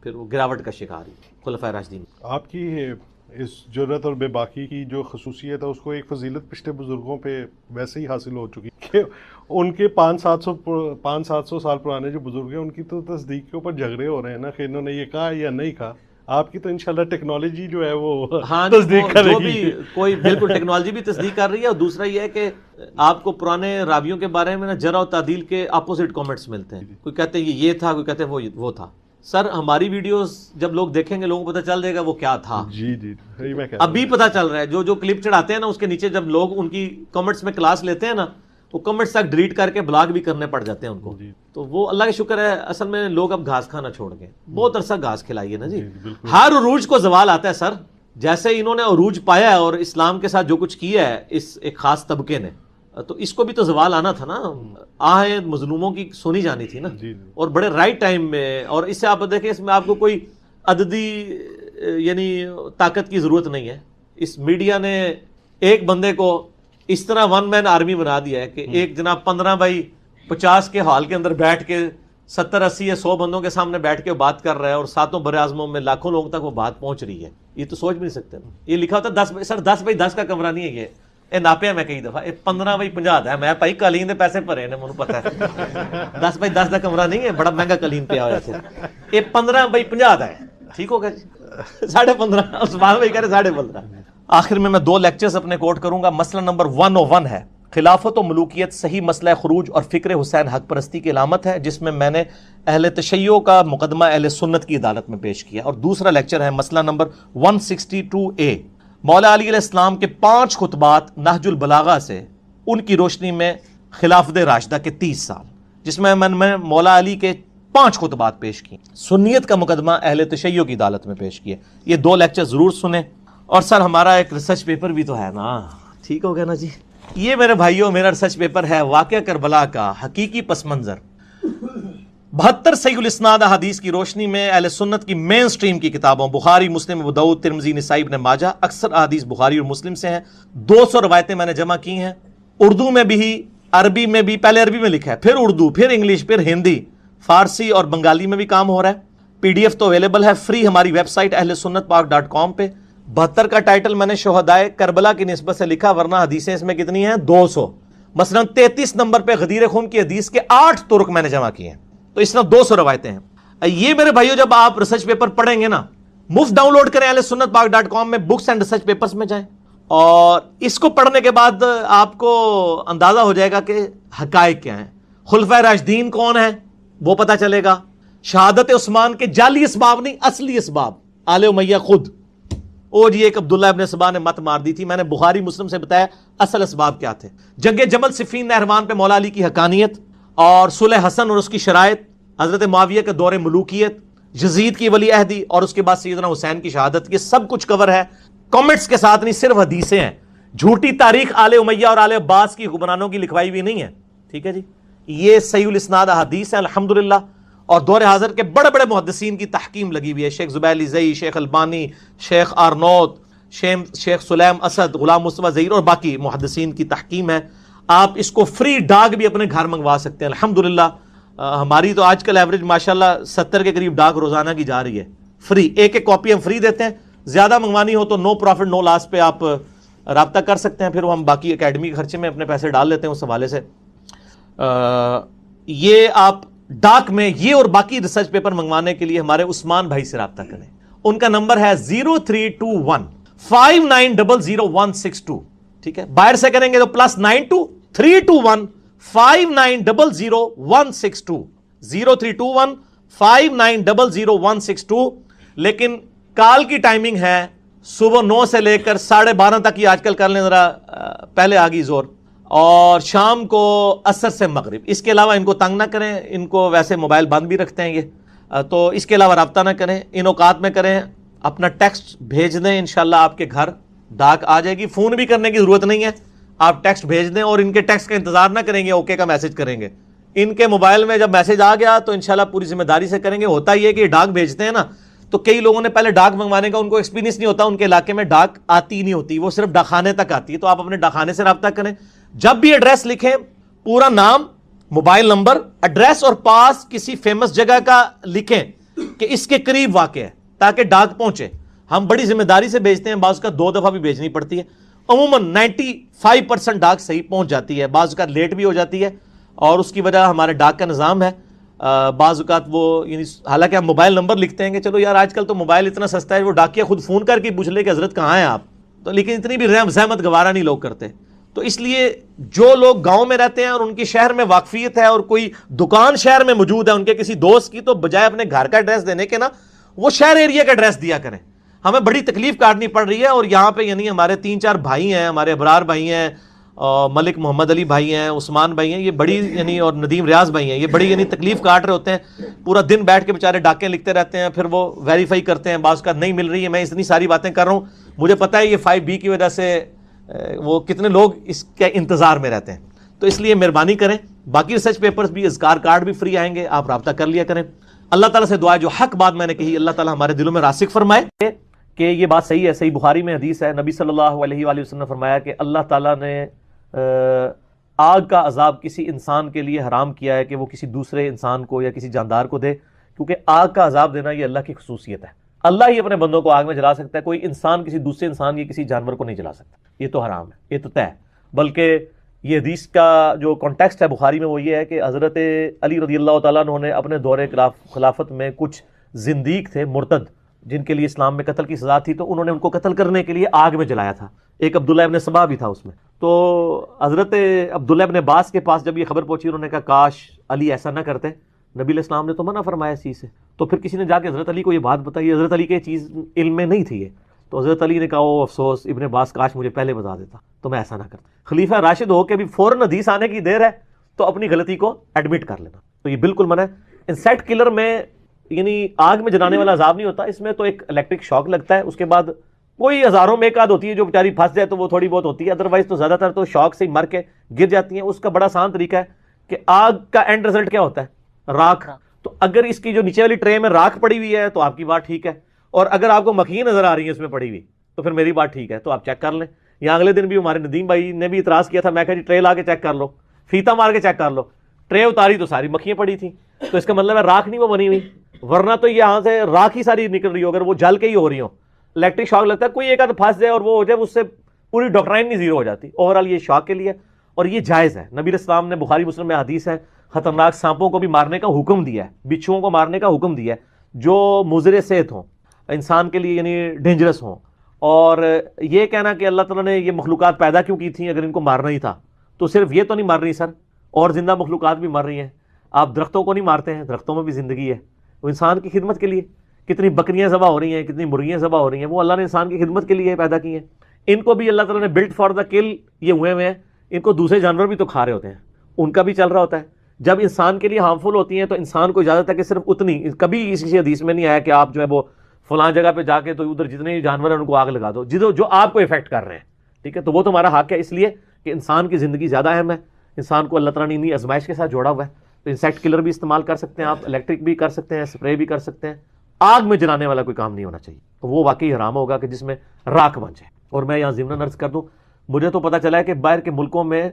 پھر وہ گراوٹ کا شکار ہی خلفائے راشدین۔ آپ کی اس جرت اور بے باکی کی جو خصوصیت ہے اس کو ایک فضیلت پچھلے بزرگوں پہ ویسے ہی حاصل ہو چکی کہ ان کے 500-700 سال پرانے جو بزرگ ہیں ان کی تو تصدیق کے اوپر جھگڑے ہو رہے ہیں نا کہ انہوں نے یہ کہا یا نہیں کہا۔ آپ کی تو انشاءاللہ ٹیکنالوجی جو ہے وہ تصدیق کرے گی، کوئی بالکل ٹیکنالوجی بھی تصدیق کر رہی ہے، اور دوسرا یہ ہے کہ آپ کو پرانے راویوں کے بارے میں نا جرح و تعدیل کے اپوزٹ کامنٹس ملتے ہیں، کوئی کہتے ہیں یہ تھا، کوئی کہتے ہیں وہ تھا۔ سر ہماری ویڈیوز جب لوگ دیکھیں گے لوگوں کو پتہ چل جائے گا وہ کیا تھا۔ جی میں ابھی پتہ چل رہا ہے، جو کلپ چڑھاتے ہیں نا اس کے نیچے جب لوگ ان کی کامنٹس میں کلاس لیتے ہیں نا، وہ کمنٹس تک ڈیلیٹ کر کے بلاک بھی کرنے پڑ جاتے ہیں ان کو، تو وہ اللہ کا شکر ہے اصل میں لوگ اب گھاس کھانا چھوڑ گئے، بہت عرصہ گھاس کھلائی ہے نا جی۔ ہر عروج کو زوال آتا ہے سر، جیسے انہوں نے عروج پایا ہے اور اسلام کے ساتھ جو کچھ کیا ہے اس ایک خاص طبقے نے، تو اس کو بھی تو زوال آنا تھا نا، آہیں مظلوموں کی سنی جانی تھی نا، اور بڑے رائٹ ٹائم میں۔ اور اس سے آپ دیکھیں اس میں آپ کو کوئی عددی یعنی طاقت کی ضرورت نہیں ہے، اس میڈیا نے ایک بندے کو اس طرح 1 مین آرمی بنا دیا ہے کہ ایک جناب 15x50 کے ہال کے اندر بیٹھ کے 70-80 یا 100 بندوں کے سامنے بیٹھ کے بات کر رہا ہے، اور 7 بر اعظموں میں لاکھوں لوگوں تک وہ بات پہنچ رہی ہے۔ یہ تو سوچ بھی نہیں سکتے، یہ لکھا ہوتا 10x10 کا کمرہ نہیں ہے، یہ ناپیا میں کئی دفعہ، یہ 15x50 ہے، میں بھائی قالین دے پیسے بھرے نے، مجھے پتا ہے 10x10 کا کمرہ نہیں ہے، بڑا مہنگا قالین پیا ہوا ہے، یہ 15x50 ہے، ٹھیک ہوگا جی 15.5، عثمان بھائی کہہ رہے 15.5۔ آخر میں 2 لیکچرز اپنے کوٹ کروں گا۔ مسئلہ نمبر 101 ہے خلافت و ملوکیت صحیح مسئلہ خروج اور فکر حسین حق پرستی کی علامت ہے، جس میں میں نے اہل تشیع کا مقدمہ اہل سنت کی عدالت میں پیش کیا، اور دوسرا لیکچر ہے مسئلہ نمبر 162A، مولا علی علیہ السلام کے 5 خطبات نہج البلاغہ سے ان کی روشنی میں خلافت راشدہ کے 30 سال، جس میں میں مولا علی کے 5 خطبات پیش کیے، سنیت کا مقدمہ اہل تشیع کی عدالت میں پیش کیے۔ یہ 2 لیکچر ضرور سنیں، اور سر ہمارا ایک ریسرچ پیپر بھی تو ہے نا، ٹھیک ہو گیا نا جی۔ یہ میرے بھائیوں میرا ریسرچ پیپر ہے واقعہ کربلا کا حقیقی پس منظر، 72 صحیح الاسناد احادیث کی روشنی میں اہل سنت کی مین سٹریم کی کتابوں بخاری، مسلم، ابو داؤد، ترمذی، نسائی، ابن ماجہ، اکثر احادیث بخاری اور مسلم سے ہیں۔ 200 روایتیں میں نے جمع کی ہیں، اردو میں بھی، عربی میں بھی، پہلے عربی میں لکھا ہے، پھر اردو، پھر انگلش، پھر ہندی، فارسی اور بنگالی میں بھی کام ہو رہا ہے۔ PDF تو اویلیبل ہے فری ہماری ویب سائٹ اہل سنت پاک.com پہ۔ 72 کا ٹائٹل میں نے شہدائے کربلا کی نسبت سے لکھا، ورنہ حدیثیں اس میں کتنی ہیں 200۔ مثلا 33 نمبر پہ غدیر خون کی حدیث کے 8 طرق میں نے جمع کیے ہیں، تو اس طرح 200 روایتیں ہیں۔ یہ میرے بھائیوں جب آپ ریسرچ پیپر پڑھیں گے نا، مفت ڈاؤن لوڈ کریں اہل سنت پاک.com میں، بکس اینڈ ریسرچ پیپرز میں جائیں، اور اس کو پڑھنے کے بعد آپ کو اندازہ ہو جائے گا کہ حقائق کیا ہیں، خلفائے راشدین کون ہیں وہ پتہ چلے گا، شہادت عثمان کے جعلی اسباب نہیں، اصلی اسباب آل امیہ خود. او جی ایک عبداللہ ابن سبا نے مت مار دی تھی، میں نے بخاری مسلم سے بتایا اصل اسباب کیا تھے. جنگ جمل صفین نہروان پہ مولا علی کی حقانیت اور صلح حسن اور اس کی شرائط، حضرت معاویہ کے دور ملوکیت، یزید کی ولی عہدی اور اس کے بعد سیدنا حسین کی شہادت، یہ سب کچھ کور ہے کامنٹس کے ساتھ، نہیں صرف حدیثیں ہیں. جھوٹی تاریخ آل امیہ اور آل عباس کی حکمرانوں کی لکھوائی بھی نہیں ہے. ٹھیک ہے جی، یہ صحیح الاسناد احادیث ہیں الحمدللہ، اور دور حاضر کے بڑے بڑے محدثین کی تحکیم لگی ہوئی ہے. شیخ زبیر علی زئی، شیخ البانی، شیخ آرنوت، شیخ سلیم اسد، غلام مصطفیٰ ظہیر اور باقی محدثین کی تحکیم ہے. آپ اس کو فری ڈاک بھی اپنے گھر منگوا سکتے ہیں الحمدللہ. ہماری تو آج کل ایوریج ماشاءاللہ 70 کے قریب ڈاک روزانہ کی جا رہی ہے فری. ایک ایک کاپی ہم فری دیتے ہیں، زیادہ منگوانی ہو تو نو پروفٹ نو لاس پہ آپ رابطہ کر سکتے ہیں، پھر ہم باقی اکیڈمی کے خرچے میں اپنے پیسے ڈال لیتے ہیں اس حوالے سے. یہ آپ ڈاک میں یہ اور باقی ریسرچ پیپر منگوانے کے لیے ہمارے عثمان بھائی سے رابطہ کریں. ان کا نمبر ہے 0321590162. ٹھیک ہے، باہر سے کریں گے تو +92-321-5900-162 0321-5900-162. لیکن کال کی ٹائمنگ ہے صبح 9 سے لے کر 12:30 تک، یہ آج کل کر لیں ذرا، پہلے آ گئی زور، اور شام کو عصر سے مغرب. اس کے علاوہ ان کو تنگ نہ کریں، ان کو ویسے موبائل بند بھی رکھتے ہیں یہ، تو اس کے علاوہ رابطہ نہ کریں. ان اوقات میں کریں، اپنا ٹیکسٹ بھیج دیں، انشاءاللہ آپ کے گھر ڈاک آ جائے گی. فون بھی کرنے کی ضرورت نہیں ہے، آپ ٹیکسٹ بھیج دیں، اور ان کے ٹیکسٹ کا انتظار نہ کریں گے اوکے کا میسج کریں گے. ان کے موبائل میں جب میسج آ گیا تو انشاءاللہ پوری ذمہ داری سے کریں گے. ہوتا یہ کہ ڈاک بھیجتے ہیں نا، تو کئی لوگوں نے پہلے ڈاک منگوانے کا ان کو ایکسپیرینس نہیں ہوتا، ان کے علاقے میں ڈاک آتی نہیں ہوتی، وہ صرف ڈاکخانے تک آتی ہے. تو آپ اپنے ڈاکخانے سے رابطہ کریں. جب بھی ایڈریس لکھیں، پورا نام، موبائل نمبر، ایڈریس اور پاس کسی فیمس جگہ کا لکھیں کہ اس کے قریب واقع ہے، تاکہ ڈاک پہنچے. ہم بڑی ذمہ داری سے بھیجتے ہیں، بعض کا 2 دفعہ بھی بھیجنی پڑتی ہے. عموماً 95% ڈاک صحیح پہنچ جاتی ہے، بعض کا لیٹ بھی ہو جاتی ہے، اور اس کی وجہ ہمارے ڈاک کا نظام ہے. بعض اوقات وہ یعنی حالانکہ ہم موبائل نمبر لکھتے ہیں کہ چلو یار آج کل تو موبائل اتنا سستا ہے، وہ ڈاکیا خود فون کر کے پوچھ لے کہ حضرت کہاں ہیں آپ، تو لیکن اتنی بھی زحمت گوارا نہیں لوگ کرتے. تو اس لیے جو لوگ گاؤں میں رہتے ہیں اور ان کی شہر میں واقفیت ہے اور کوئی دکان شہر میں موجود ہے ان کے کسی دوست کی، تو بجائے اپنے گھر کا ایڈریس دینے کے نا وہ شہر ایریا کا ایڈریس دیا کریں. ہمیں بڑی تکلیف کاٹنی پڑ رہی ہے، اور یہاں پہ یعنی ہمارے 3-4 بھائی ہیں، ہمارے ابرار بھائی ہیں، ملک محمد علی بھائی ہیں، عثمان بھائی ہیں، یہ بڑی یعنی اور ندیم ریاض بھائی ہیں، یہ بڑی یعنی تکلیف کاٹ رہے ہوتے ہیں. پورا دن بیٹھ کے بیچارے ڈاکیں لکھتے رہتے ہیں، پھر وہ ویریفائی کرتے ہیں، بعض کا نہیں مل رہی ہے. میں اتنی ساری باتیں کر رہا ہوں، مجھے پتہ ہے یہ 5B کی وجہ سے وہ کتنے لوگ اس کے انتظار میں رہتے ہیں. تو اس لیے مہربانی کریں. باقی ریسرچ پیپرز بھی، اذکار کارڈ بھی فری آئیں گے، آپ رابطہ کر لیا کریں. اللہ تعالیٰ سے دعا ہے جو حق بات میں نے کہی اللہ تعالیٰ ہمارے دلوں میں راسخ فرمائے کہ یہ بات صحیح ہے. صحیح بخاری میں حدیث ہے، نبی صلی اللہ علیہ وآلہ وسلم نے فرمایا کہ اللہ تعالیٰ نے آگ کا عذاب کسی انسان کے لیے حرام کیا ہے کہ وہ کسی دوسرے انسان کو یا کسی جاندار کو دے، کیونکہ آگ کا عذاب دینا یہ اللہ کی خصوصیت ہے. اللہ ہی اپنے بندوں کو آگ میں جلا سکتا ہے، کوئی انسان کسی دوسرے انسان یا کسی جانور کو نہیں جلا سکتا. یہ تو حرام ہے، یہ تو طے ہے. بلکہ یہ حدیث کا جو کانٹیکسٹ ہے بخاری میں وہ یہ ہے کہ حضرت علی رضی اللہ تعالیٰ عنہ نے اپنے دور خلافت میں کچھ زندیق تھے، مرتد، جن کے لیے اسلام میں قتل کی سزا تھی، تو انہوں نے ان کو قتل کرنے کے لیے آگ میں جلایا تھا. ایک عبداللہ ابن سبا بھی تھا اس میں. تو حضرت عبداللہ ابن عباس کے پاس جب یہ خبر پہنچی، انہوں نے کہا کاش علی ایسا نہ کرتے، نبی علیہ السلام نے تو منع فرمایا اس چیز سے. تو پھر کسی نے جا کے حضرت علی کو یہ بات بتائی، حضرت علی کے چیز علم میں نہیں تھی یہ. تو حضرت علی نے کہا او افسوس ابن عباس، کاش مجھے پہلے بتا دیتا تو میں ایسا نہ کرتا. خلیفہ راشد ہو کے بھی فوراً حدیث آنے کی دیر ہے تو اپنی غلطی کو ایڈمٹ کر لینا. تو یہ بالکل منع ہے. انسیکٹ کلر میں یعنی آگ میں جلانے والا عذاب نہیں ہوتا، اس میں تو ایک الیکٹرک شاک لگتا ہے، اس کے بعد کوئی ہزاروں میں ایک آدھ ہوتی ہے جو بیچاری پھنس جائے تو وہ تھوڑی بہت ہوتی ہے، ادروائز تو زیادہ تر تو شاک سے ہی مر کے گر جاتی ہیں. اس کا بڑا آسان طریقہ ہے کہ آگ کا اینڈ رزلٹ کیا ہوتا ہے؟ راکھ. تو اگر اس کی جو نیچے والی ٹرے میں راکھ پڑی ہوئی ہے تو آپ کی بات ٹھیک ہے، اور اگر آپ کو مکھیاں نظر آ رہی ہیں اس میں پڑی ہوئی تو پھر میری بات ٹھیک ہے. تو آپ چیک کر لیں. یا اگلے دن بھی ہمارے ندیم بھائی نے بھی اعتراض کیا تھا، میں کہا جی ٹرے لا کے چیک کر لو، فیتا مار کے چیک کر لو. ٹرے اتاری تو ساری مکھیاں پڑی تھیں، تو اس کا مطلب ہے راکھ نہیں وہ بنی ہوئی، ورنہ تو یہاں سے راکھ ہی ساری نکل رہی ہو، اگر وہ جل کے ہی ہو رہی ہو. الیکٹرک شاک لگتا ہے، کوئی ایک آدھ پھنس جائے اور وہ ہو جائے، اس سے پوری ڈاکٹرائن نہیں زیرو ہو جاتی. اوور آل یہ شاک کے لیے اور یہ جائز ہے. نبی علیہ السلام نے بخاری مسلم میں حدیث ہے خطرناک سانپوں کو بھی مارنے کا حکم دیا ہے، بچھوؤں کو مارنے کا حکم دیا ہے جو مضر صحت ہوں، انسان کے لیے یعنی ڈینجرس ہوں. اور یہ کہنا کہ اللہ تعالیٰ نے یہ مخلوقات پیدا کیوں کی تھیں اگر ان کو مارنا ہی تھا، تو صرف یہ تو نہیں مار رہی سر، اور زندہ مخلوقات بھی مر رہی ہیں. آپ درختوں کو نہیں مارتے ہیں، درختوں میں بھی زندگی ہے. وہ انسان کی خدمت کے لیے. کتنی بکریاں ذبح ہو رہی ہیں, کتنی مرغیاں ذبح ہو رہی ہیں, وہ اللہ نے انسان کی خدمت کے لیے پیدا کی ہیں. ان کو بھی اللہ تعالیٰ نے بلٹ فار دا کل یہ ہوئے ہیں, ان کو دوسرے جانور بھی تو کھا رہے ہوتے ہیں, ان کا بھی چل رہا ہوتا ہے. جب انسان کے لیے ہارمفل ہوتی ہیں تو انسان کو اجازت ہے کہ صرف اتنی, کبھی کسی حدیث میں نہیں آیا کہ آپ جو ہے وہ فلاں جگہ پہ جا کے تو ادھر جتنے جانور ہیں ان کو آگ لگا دو جو آپ کو افیکٹ کر رہے ہیں, ٹھیک ہے. تو وہ تو ہمارا حق ہے, اس لیے کہ انسان کی زندگی زیادہ اہم ہے. انسان کو اللہ تعالیٰ نے انہی آزمائش کے ساتھ جوڑا ہوا ہے. تو انسیکٹ کلر بھی استعمال کر سکتے ہیں آپ, الیکٹرک بھی کر سکتے ہیں, اسپرے بھی کر سکتے ہیں. آگ میں جلانے والا کوئی کام نہیں ہونا چاہیے. وہ واقعی حرام ہوگا کہ جس میں راکھ بن جائے. اور میں یہاں ضمن عرض کر دوں, مجھے تو پتہ چلا ہے کہ باہر کے ملکوں میں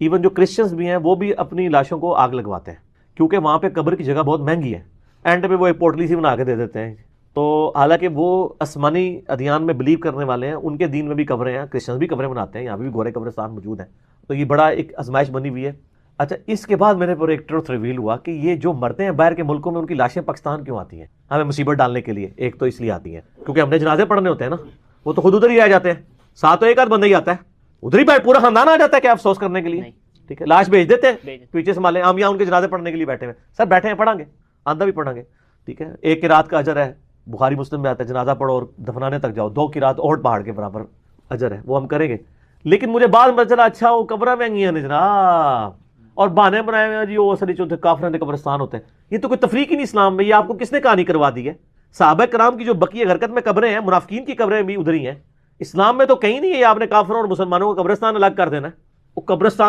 ایون جو کرسچنز بھی ہیں وہ بھی اپنی لاشوں کو آگ لگواتے ہیں, کیونکہ وہاں پہ قبر کی جگہ بہت مہنگی ہے. اینڈ پہ وہ ایک پوٹلی سی بنا کے دے دیتے ہیں. تو حالانکہ وہ آسمانی ادیان میں بلیو کرنے والے ہیں, ان کے دین میں بھی قبریں ہیں, کرسچنز بھی قبریں بناتے ہیں, یہاں بھی گورے قبرستان موجود ہیں. تو یہ بڑا ایک آزمائش بنی ہوئی ہے. اچھا, اس کے بعد میرے پر ایک ٹروتھ ریویل ہوا کہ یہ جو مرتے ہیں باہر کے ملکوں میں, ان کی لاشیں پاکستان کیوں آتی ہیں ہمیں مصیبت ڈالنے کے لیے؟ ایک تو اس لیے آتی ہیں کیونکہ ہم نے جنازے پڑھنے ہوتے ہیں نا, وہ تو خود ادھر ہی رہ جاتے ہیں, ساتھ تو ایک آدھ بندہ ہی آتا ہے, ادھر ہی پورا خاندان آ جاتا ہے کہ افسوس کرنے کے لیے, ٹھیک ہے. لاش بھیج دیتے ہیں پیچھے سے مالے, ہم یہاں ان کے جنازے پڑھنے کے لیے بیٹھے ہوئے, سر بیٹھے ہیں پڑھیں گے, آندہ بھی پڑھیں گے, ٹھیک ہے. ایک قرات کا اجر ہے, بخاری مسلم میں آتا ہے, جنازہ پڑھو اور دفنانے تک جاؤ, 2 قرات اور پہاڑ کے برابر اجر ہے, وہ ہم کریں گے. لیکن مجھے بعد میں چلا اچھا وہ قبریں مہنگی ہیں جناب, اور بہانے بنائے ہوئے ہیں جی وہ اصلی جو کافروں کے قبرستان ہوتے ہیں. یہ تو کوئی تفریق ہی نہیں اسلام میں. یہ آپ کو کس نے کہانی کروا دی ہے؟ صحابہ کرام کی جو بقیہ حرکت میں قبریں ہیں, منافقین کی قبریں بھی ادھر ہی ہیں. اسلام میں تو کہیں نہیں ہے آپ نے کافروں اور مسلمانوں کا قبرستان الگ کر دینا ہے. وہ قبرستان